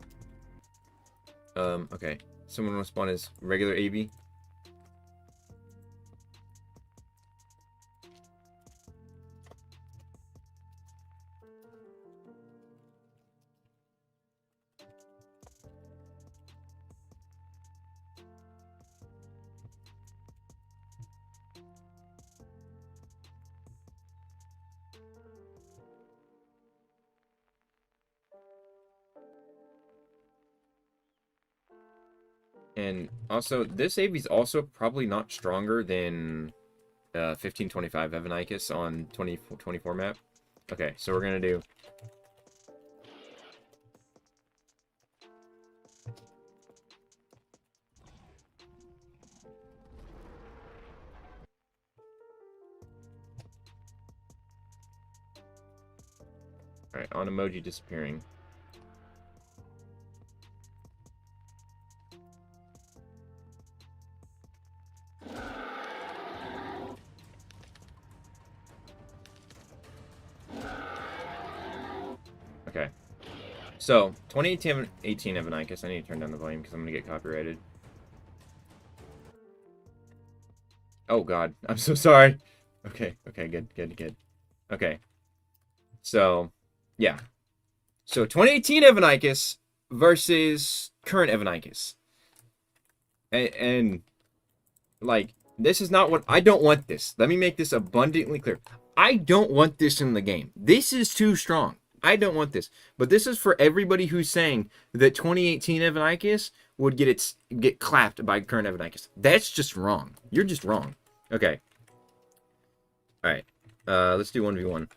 Okay. Someone want to spawn as regular AB? And also, this AB is also probably not stronger than 1525 Evanicus on 2024 map. Okay, so we're gonna do. Alright, on emoji disappearing. So, 2018 Evanicus. I need to turn down the volume because I'm going to get copyrighted. Oh, God. I'm so sorry. Okay, good. Okay. So, yeah. So, 2018 Evanicus versus current Evanicus. And, like, this is not what... I don't want this. Let me make this abundantly clear. I don't want this in the game. This is too strong. I don't want this. But this is for everybody who's saying that 2018 Evanicus would get clapped by current Evanicus. That's just wrong. You're just wrong. Okay. Alright. Let's do 1v1.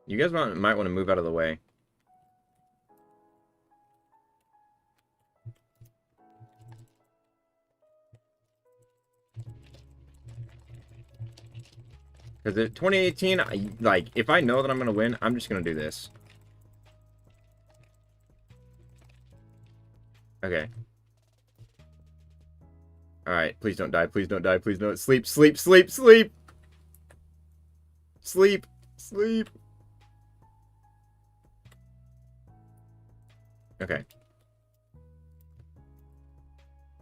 You guys might want to move out of the way. Because at 2018, if I know that I'm going to win, I'm just going to do this. Okay. Alright, please don't die, please don't die, please don't. Sleep. Okay.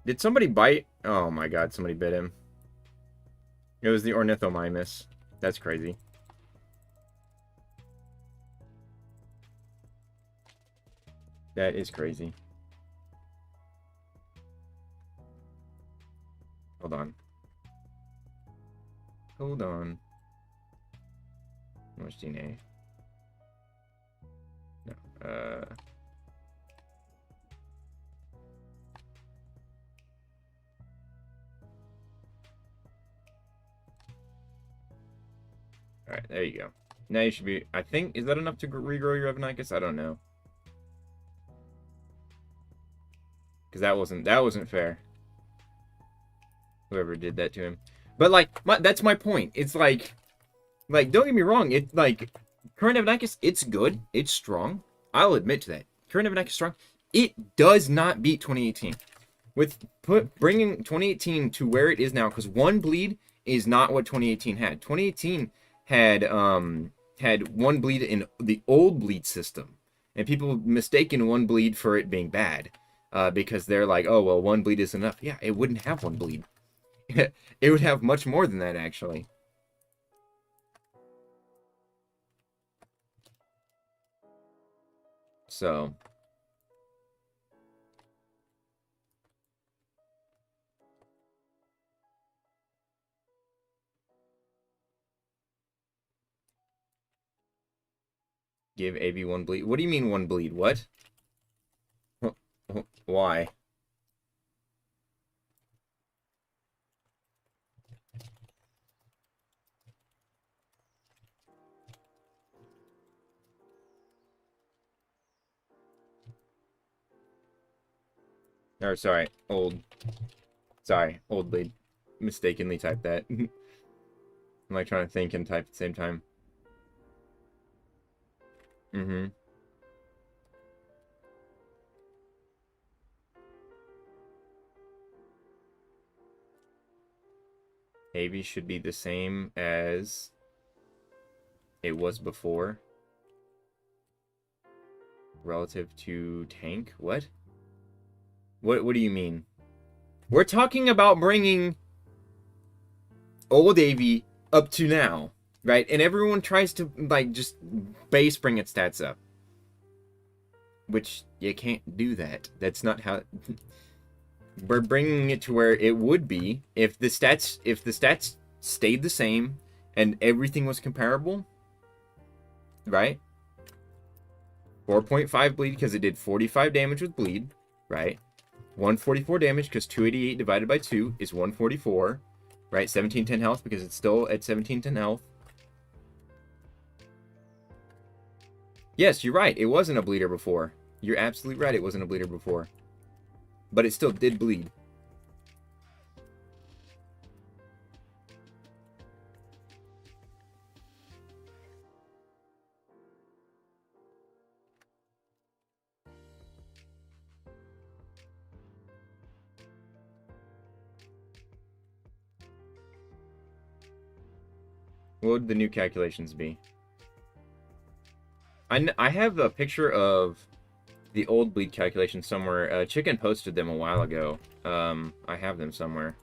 Did somebody bite? Oh my god, somebody bit him. It was the Ornithomimus. That's crazy. That is crazy. Hold on. Hold on. How much DNA? No. Alright, there you go. Now you should be... I think... Is that enough to regrow your Evanicus? I don't know. Because that wasn't fair. Whoever did that to him. But, like, that's my point. It's like, don't get me wrong. It's like, current Evanicus, it's good. It's strong. I'll admit to that. Current Evanicus is strong. It does not beat 2018. With bringing 2018 to where it is now, because one bleed is not what 2018 had. 2018 had one bleed in the old bleed system. And people mistaken one bleed for it being bad. Because they're like, oh, well, one bleed is enough. Yeah, it wouldn't have one bleed. It would have much more than that, actually. So. Give AB one bleed. What do you mean one bleed? What? Why? Or, sorry, old. Sorry, old bleed. Mistakenly typed that. I'm like trying to think and type at the same time. Mm-hmm. AB should be the same as it was before. Relative to tank? What? What do you mean? We're talking about bringing old AV up to now, right? And everyone tries to, like, just base bring its stats up. Which, you can't do that. That's not how... We're bringing it to where it would be if the stats stayed the same and everything was comparable, right? 4.5 bleed because it did 45 damage with bleed, right? 144 damage because 288 divided by 2 is 144, right? 1710 health because it's still at 1710 health. Yes, you're right. It wasn't a bleeder before. You're absolutely right. It wasn't a bleeder before. But it still did bleed. What would the new calculations be? I have a picture of the old bleed calculations somewhere. Chicken posted them a while ago. I have them somewhere.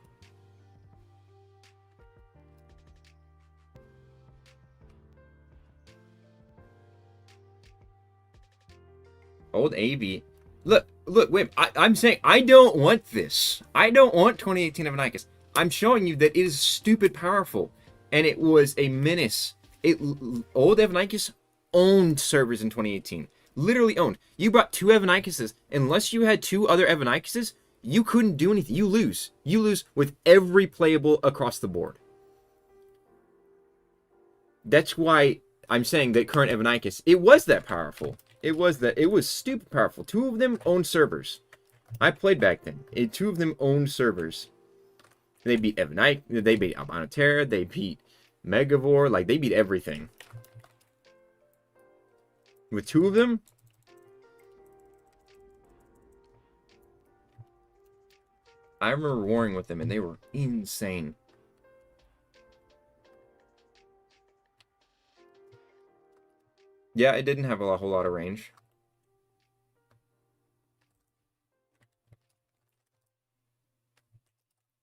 Old AV. Look, wait. I'm saying I don't want this. I don't want 2018 Evanicus. I'm showing you that it is stupid powerful. And it was a menace. Old Evanicus owned servers in 2018. Literally owned. You brought 2 Evanicuses. Unless you had 2 other Evanicuses, you couldn't do anything. You lose. You lose with every playable across the board. That's why I'm saying that current Evanicus, it was that powerful. It was stupid powerful. 2 of them owned servers. I played back then. 2 of them owned servers. They beat Evanicus, they beat Albino Terror, they beat Megavore, like they beat everything. With 2 of them, I remember warring with them and they were insane. Yeah, it didn't have a whole lot of range.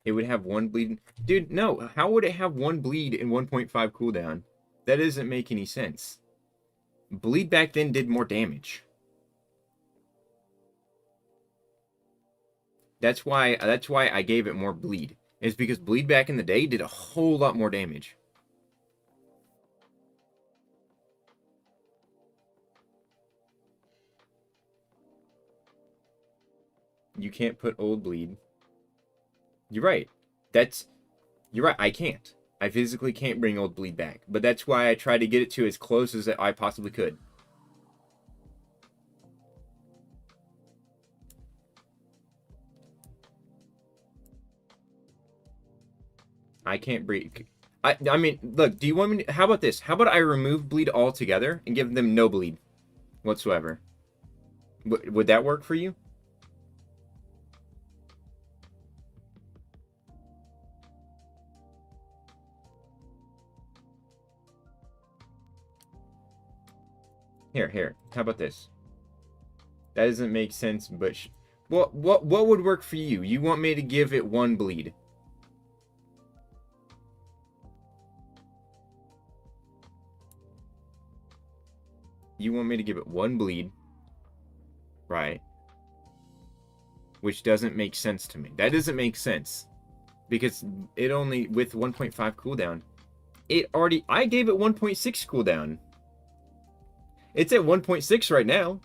It would have 1 bleed. Dude, no. How would it have 1 bleed and 1.5 cooldown? That doesn't make any sense. Bleed back then did more damage. That's why I gave it more bleed. It's because bleed back in the day did a whole lot more damage. You can't put old bleed. You're right. You're right. I can't. I physically can't bring old bleed back. But that's why I try to get it to as close as I possibly could. I can't breed. I mean, look, do you want me to, how about this? How about I remove bleed altogether and give them no bleed whatsoever? Would that work for you? Here. How about this? That doesn't make sense, but what would work for you? You want me to give it 1 bleed? You want me to give it 1 bleed, right? Which doesn't make sense to me. That doesn't make sense because it only with 1.5 cooldown. I gave it 1.6 cooldown. It's at 1.6 right now.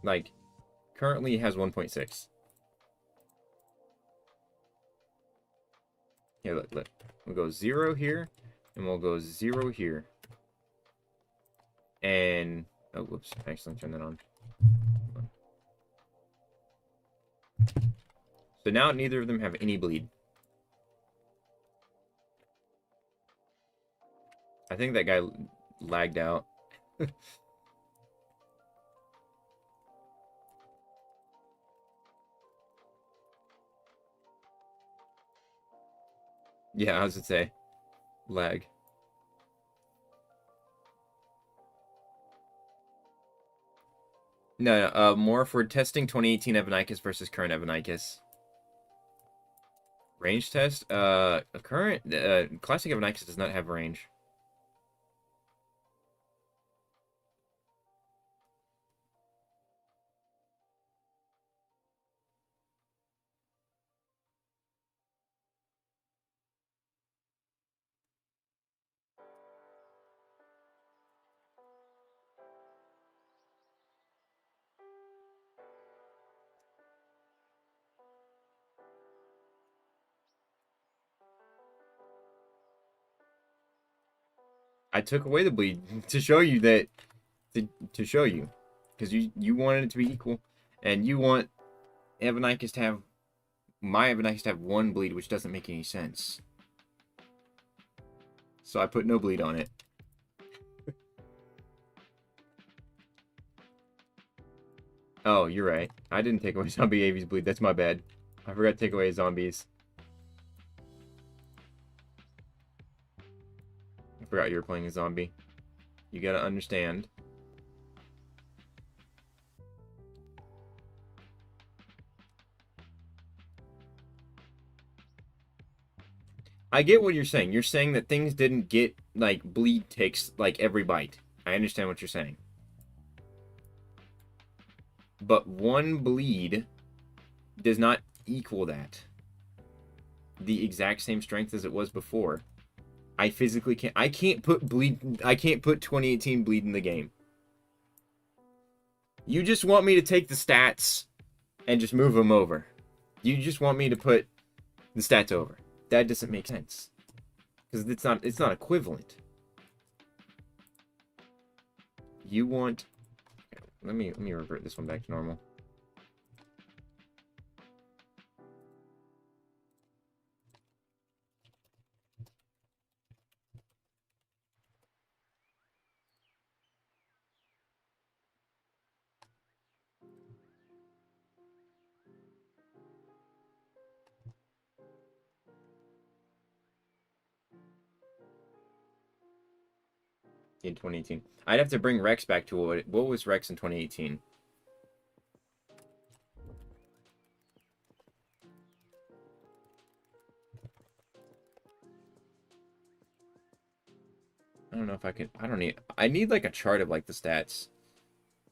Like, currently has 1.6. Here, look. We'll go 0 here, and we'll go 0 here. And, oh, whoops, actually turn that on. So now neither of them have any bleed. I think that guy lagged out. Yeah, I was gonna say, lag. No, more for testing 2018 Evanicus versus current Evanicus. Range test? Classic Evanicus does not have range. I took away the bleed to show you that, to show you, because you wanted it to be equal, and you want Evanicus to have, my Evanicus to have 1 bleed, which doesn't make any sense. So I put no bleed on it. Oh, you're right. I didn't take away zombie AV's bleed. That's my bad. I forgot to take away zombies. I forgot you were playing a zombie. You gotta understand. I get what you're saying. You're saying that things didn't get, like, bleed ticks, like, every bite. I understand what you're saying. But one bleed does not equal that. The exact same strength as it was before. I physically can't. I can't put bleed. I can't put 2018 bleed in the game. You just want me to take the stats and just move them over. You just want me to put the stats over. That doesn't make sense. Because it's not equivalent. You want... Let me revert this one back to normal. In 2018. I'd have to bring Rex back to what was Rex in 2018? I don't know if I can. I need like a chart of like the stats.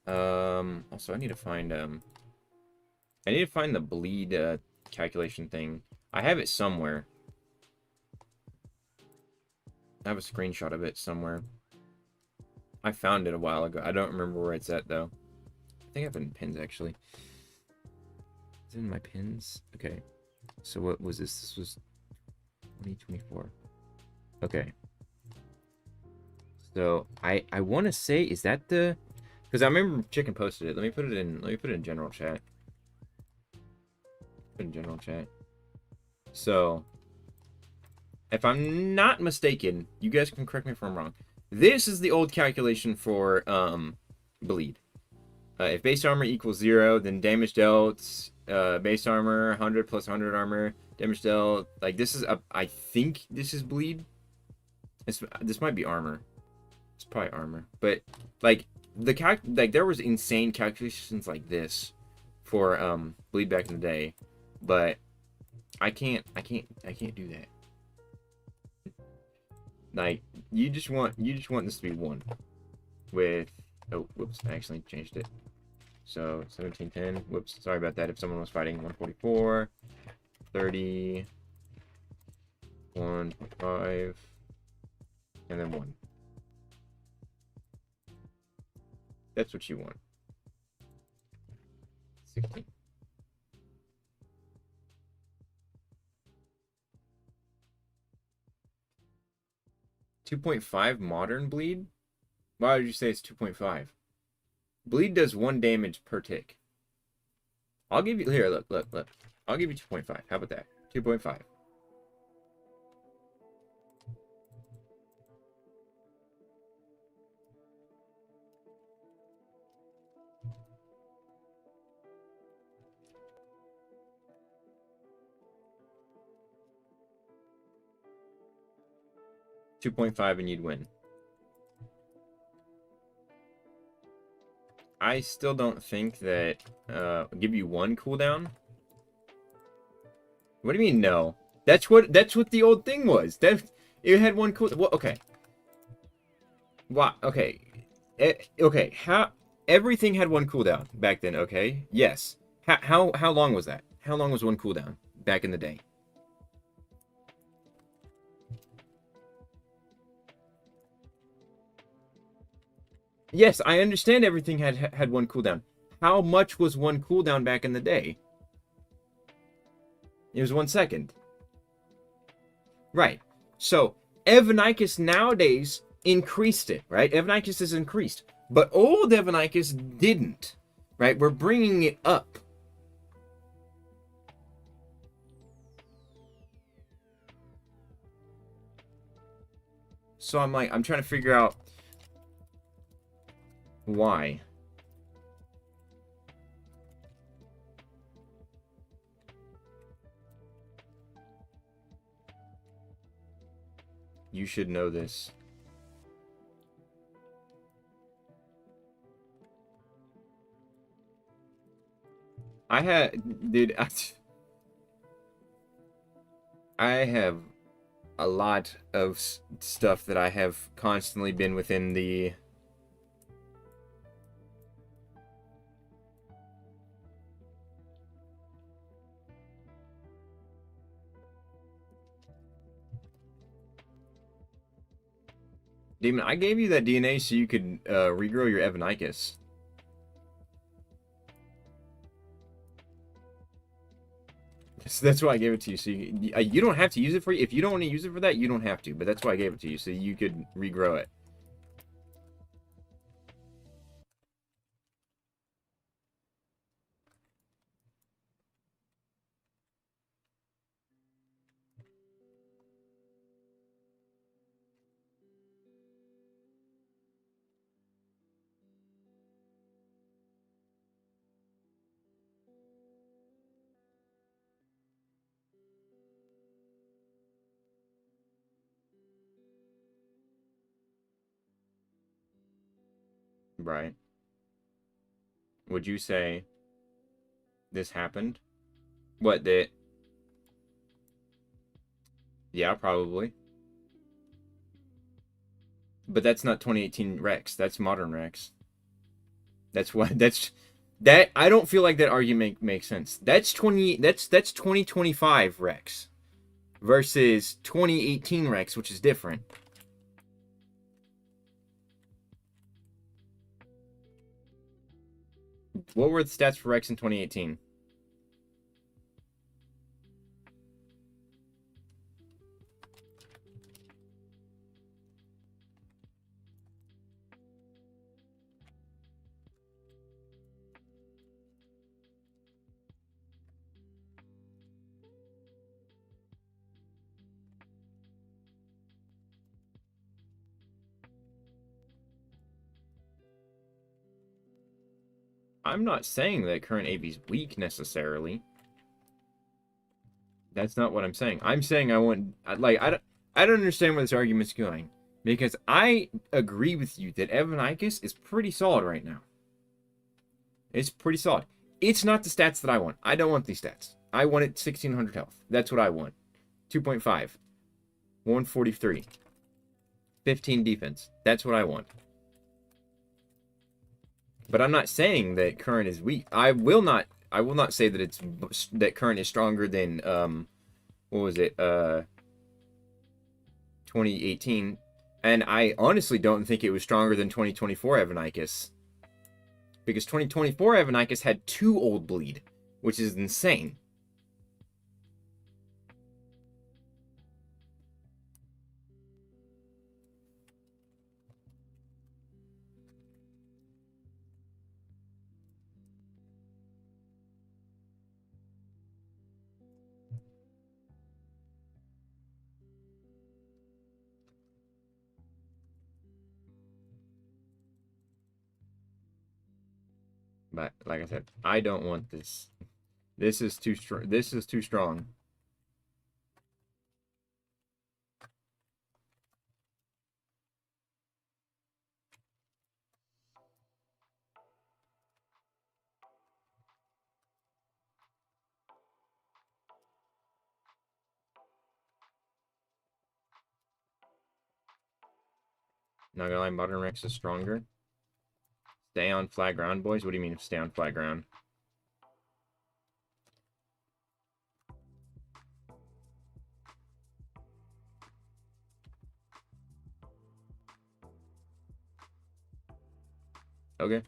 Also I need to find the bleed calculation thing. I have it somewhere. I have a screenshot of it somewhere. I found it a while ago. I don't remember where it's at, though. I think I have it in pins, actually. Is it in my pins? Okay. So what was this? This was 2024. Okay. So I want to say, is that the... Because I remember Chicken posted it. Let me put it in general chat. Put in general chat. So, if I'm not mistaken, you guys can correct me if I'm wrong. This is the old calculation for bleed. If base armor equals 0, then damage dealt, base armor 100 plus 100 armor, damage dealt. Like this is I think this is bleed. This might be armor. It's probably armor, but like there was insane calculations like this for bleed back in the day, but I can't do that. Like you just want this to be 1 with oh whoops, I actually changed it. So 1710, whoops, sorry about that if someone was fighting. 144 30 1.5 and then 1. That's what you want. 16. .5 modern bleed? Why would you say it's 2.5? Bleed does 1 damage per tick. I'll give you here. Look. I'll give you 2.5. How about that? 2.5. .5 and you'd win. I still don't think that give you 1 cooldown. What do you mean no? That's what the old thing was. That it had 1 cooldown. Well, okay. What? Okay. Okay. How everything had 1 cooldown back then? Okay. Yes. How long was that? How long was 1 cooldown back in the day? Yes, I understand everything had 1 cooldown. How much was 1 cooldown back in the day? It was 1 second. Right. So, Evanicus nowadays increased it, right? Evanicus has increased. But old Evanicus didn't, right? We're bringing it up. So I'm trying to figure out why. You should know this. Dude, I have a lot of stuff that I have constantly been within the... Demon, I gave you that DNA so you could regrow your Evanicus. So that's why I gave it to you. So you don't have to use it for you. If you don't want to use it for that, you don't have to. But that's why I gave it to you, so you could regrow it. Right. Would you say this happened? What, that... Yeah, probably. But that's not 2018 Rex. That's modern Rex. That's what... That... I don't feel like that argument makes sense. That's 2025 Rex. Versus 2018 Rex, which is different. What were the stats for Rex in 2018? I'm not saying that current AV is weak necessarily. That's not what I'm saying. I'm saying I want... Like, I don't understand where this argument's going. Because I agree with you that Evanicus is pretty solid right now. It's pretty solid. It's not the stats that I want. I don't want these stats. I want it 1600 health. That's what I want. 2.5. 143. 15 defense. That's what I want. But I'm not saying that current is weak. I will not say that current is stronger than what was it? 2018. And I honestly don't think it was stronger than 2024 Evanicus. Because 2024 Evanicus had 2 old bleed, which is insane. But like I said, I don't want this. This is too strong. This is too strong. Not gonna lie, Modern Rex is stronger. Stay on flat ground, boys. What do you mean stay on flat ground? Okay.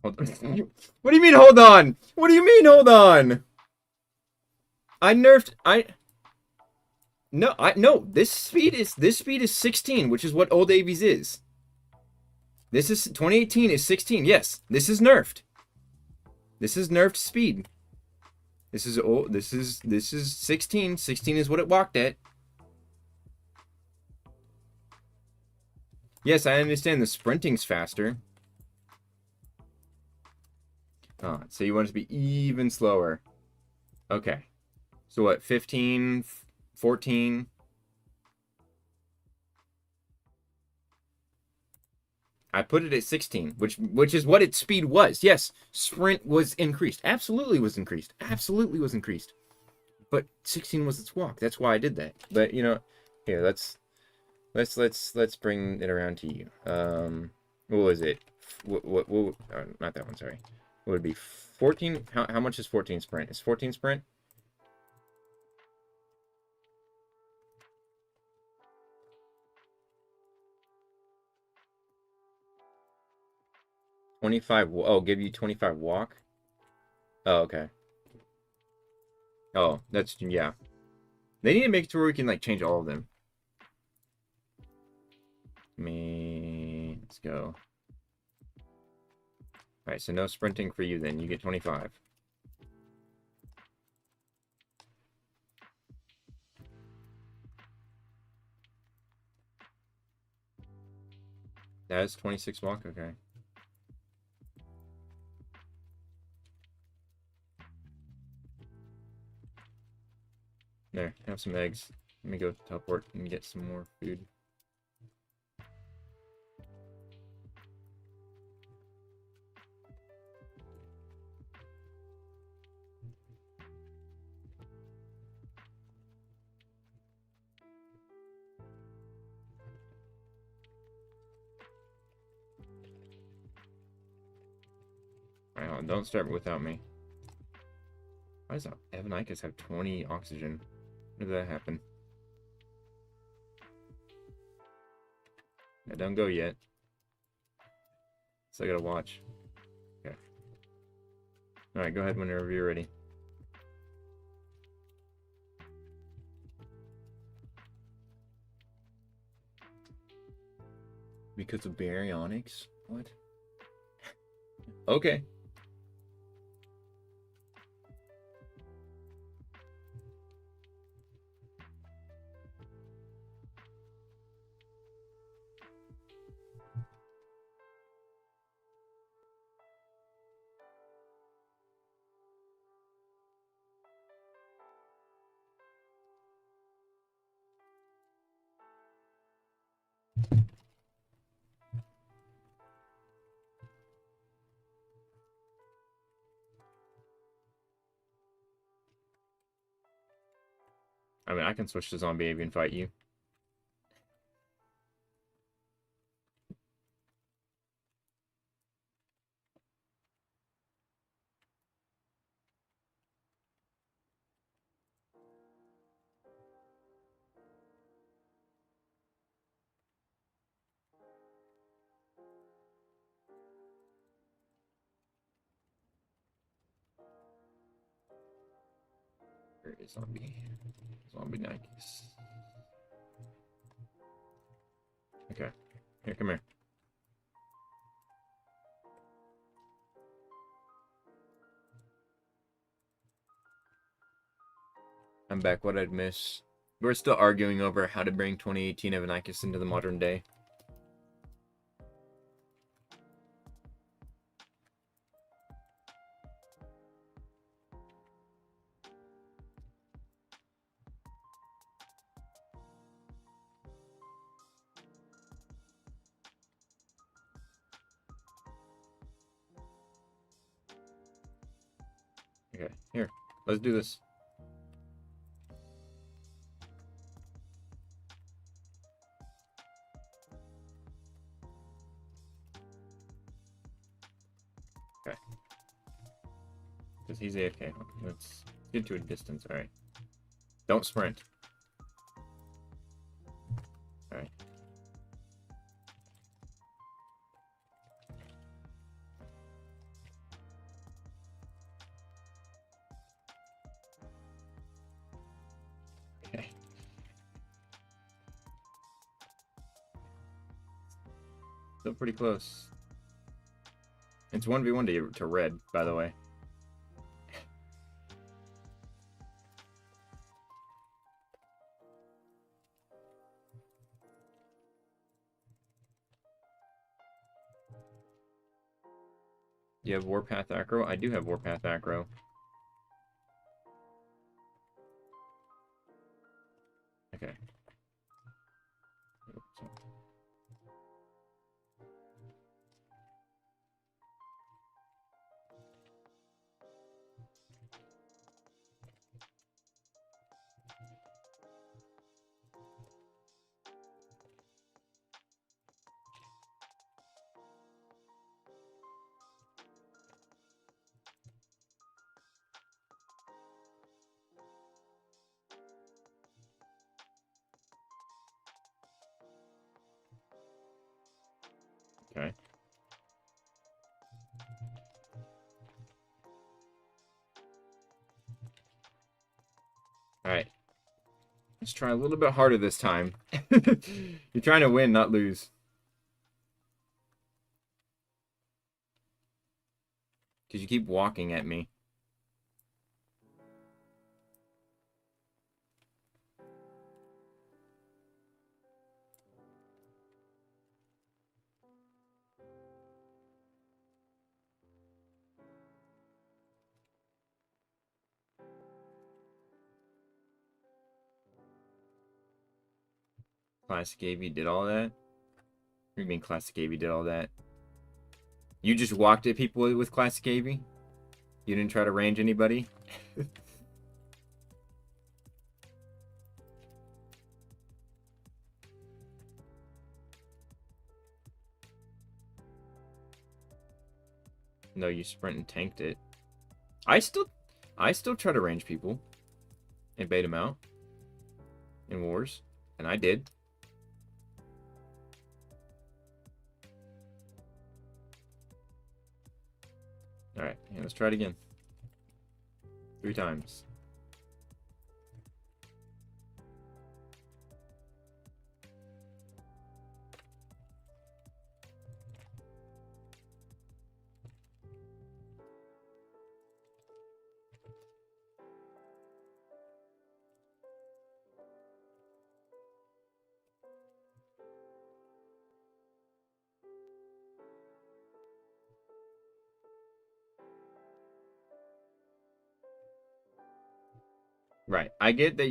Hold on. What do you mean, hold on? What do you mean, hold on? I nerfed... No, this speed is 16, which is what old Avies is. This is 2018 is 16. Yes, this is nerfed. This is nerfed speed. This is old. This is 16. 16 is what it walked at. Yes, I understand the sprinting's faster. Oh, so you want it to be even slower. Okay. So what, 15, 14? I put it at 16, which is what its speed was. Yes, sprint was increased. Absolutely was increased. Absolutely was increased. But 16 was its walk. That's why I did that. But you know, here, let's bring it around to you. What was it? What not that one, sorry. What would it be? 14? How much is 14 sprint? Is 14 sprint? Oh, give you 25 walk? Oh, okay. Oh, that's, yeah. They need to make it to where we can, like, change all of them. Let's go. Alright, so no sprinting for you then. You get 25. That is 26 walk? Okay. There, have some eggs. Let me go teleport and get some more food. Alright, hold on, don't start without me. Why does Evanicus have 20 oxygen? When did that happen? Yeah, don't go yet. So I gotta watch. Okay. Alright, go ahead whenever you're ready. Because of baryonyx? What? Okay. I mean, I can switch to zombie avian and fight you. Where is zombie? Zombie Nikes. Okay. Here, come here. I'm back. What I'd miss. We're still arguing over how to bring 2018 Evanicus into the modern day. Okay, here. Let's do this. Okay. Because he's AFK. Let's get to a distance. Alright. Don't sprint. Alright. Okay. Still pretty close. It's 1v1 to red, by the way. You have Warpath Acro? I do have Warpath Acro. Okay. Okay. Alright. Let's try a little bit harder this time. You're trying to win, not lose. Because you keep walking at me. Classic AV did all that? What do you mean Classic AV did all that? You just walked at people with Classic AV? You didn't try to range anybody? No, you sprint and tanked it. I still try to range people and bait them out in wars, and I did. Alright, yeah, let's try it again. 3 times. Right. I get that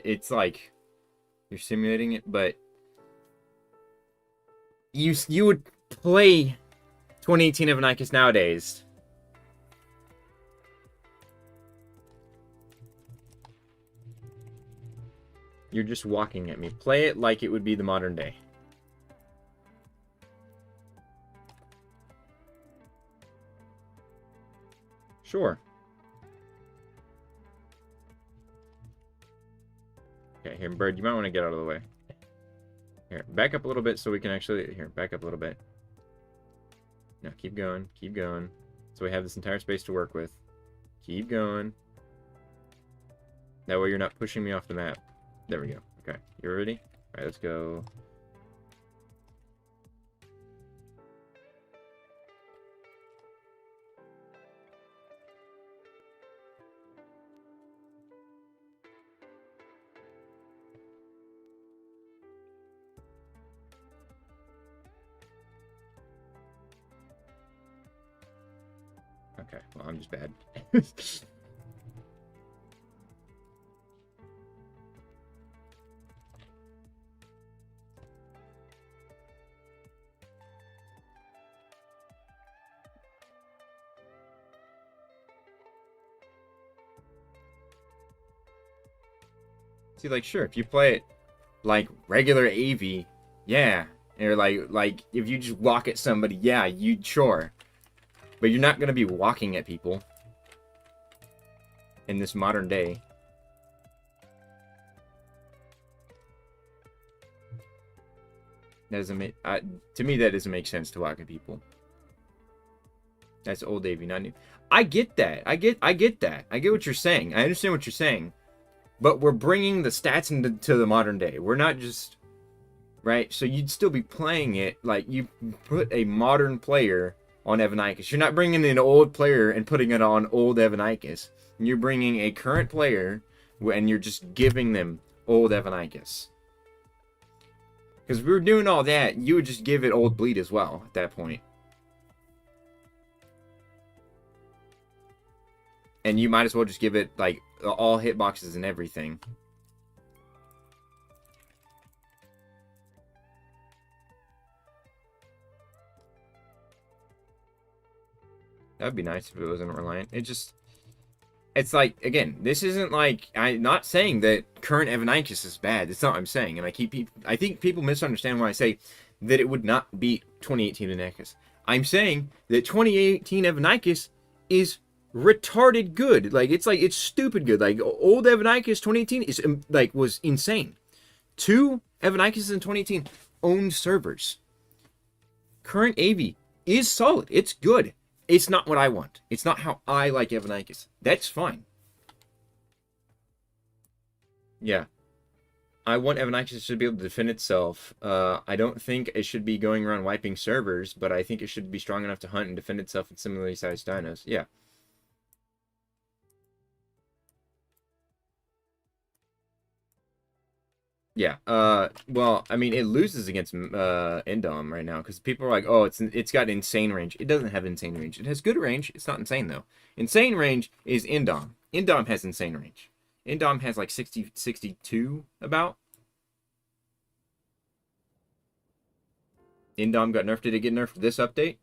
it's like you're simulating it, but you would play 2018 of Nikes nowadays. You're just walking at me. Play it like it would be the modern day. Sure. Okay, here, Bird, you might want to get out of the way. Here, back up a little bit so we can actually... Here, back up a little bit. No, keep going. Keep going. So we have this entire space to work with. Keep going. That way you're not pushing me off the map. There we go. Okay, you ready? All right, let's go. Okay, well, I'm just bad. See, like, sure, if you play it like regular AV, yeah. Or like if you just walk at somebody, yeah, sure. But you're not going to be walking at people in this modern day. That doesn't make... to me, that doesn't make sense to walk at people. That's old AV, not new. I get that. I get that. I get what you're saying. I understand what you're saying. But we're bringing the stats into the modern day. We're not just... right? So you'd still be playing it like you put a modern player on Evanicus. You're not bringing in an old player and putting it on old Evanicus. You're bringing a current player and you're just giving them old Evanicus. Because if we were doing all that, you would just give it old bleed as well at that point. And you might as well just give it like all hitboxes and everything. That would be nice if it wasn't reliant. It's like, again, this isn't like, I'm not saying that current Evanicus is bad. It's not what I'm saying. And I think people misunderstand when I say that it would not beat 2018 Evanicus. I'm saying that 2018 Evanicus is retarded good. It's stupid good. Like, old Evanicus 2018 is, was insane. 2 Evanicuses in 2018 owned servers. Current AV is solid. It's good. It's not what I want. It's not how I like Evanicus. That's fine. Yeah. I want Evanicus to be able to defend itself. I don't think it should be going around wiping servers, but I think it should be strong enough to hunt and defend itself with similarly sized dinos. Yeah. Yeah. Well, I mean, it loses against Indom right now because people are like, "Oh, it's got insane range." It doesn't have insane range. It has good range. It's not insane though. Insane range is Indom. Indom has insane range. Indom has like 60, 62 about. Indom got nerfed. Did it get nerfed this update?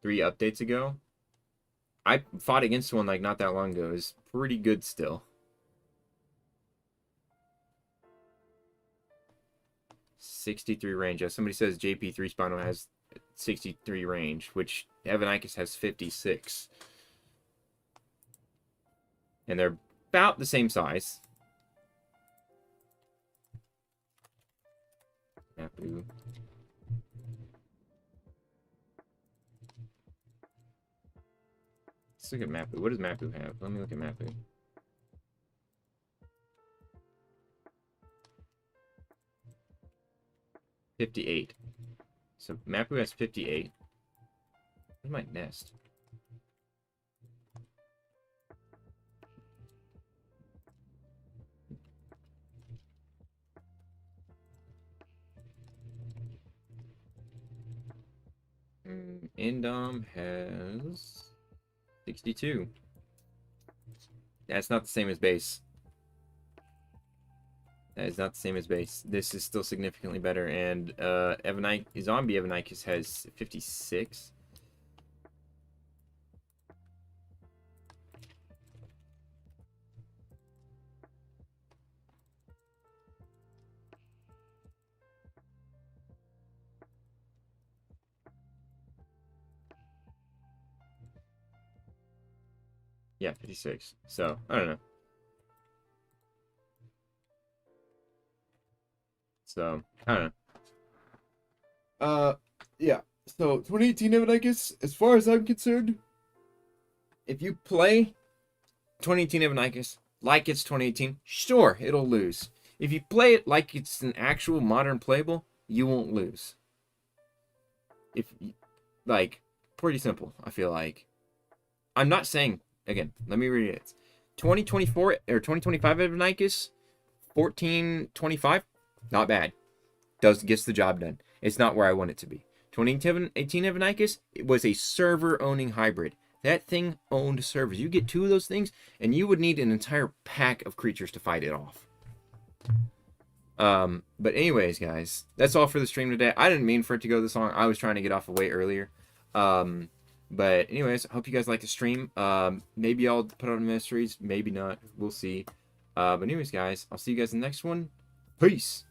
Three updates ago. I fought against one like not that long ago. It's pretty good still. 63 range. As somebody says JP3 Spino has 63 range, which Evanicus has 56. And they're about the same size. Mapu. Let's look at Mapu. What does Mapu have? Let me look at Mapu. $58. So Mapu has 58. Where's my nest? Indom has 62. That's not the same as base. That is not the same as base. This is still significantly better. And Zombie Evanicus has 56. Yeah, 56. So, I don't know. So, I don't know. Yeah. So, 2018 Evanicus, as far as I'm concerned, if you play 2018 Evanicus like it's 2018, sure, it'll lose. If you play it like it's an actual modern playable, you won't lose. Pretty simple, I feel like. I'm not saying, again, let me read it. 2024 or 2025 Evanicus, 1425, not bad. Gets the job done. It's not where I want it to be. 2018 Evanicus, it was a server-owning hybrid. That thing owned servers. You get 2 of those things, and you would need an entire pack of creatures to fight it off. But anyways, guys, that's all for the stream today. I didn't mean for it to go this long. I was trying to get off way earlier. But anyways, I hope you guys like the stream. Maybe I'll put on mysteries, maybe not. We'll see. But anyways, guys, I'll see you guys in the next one. Peace.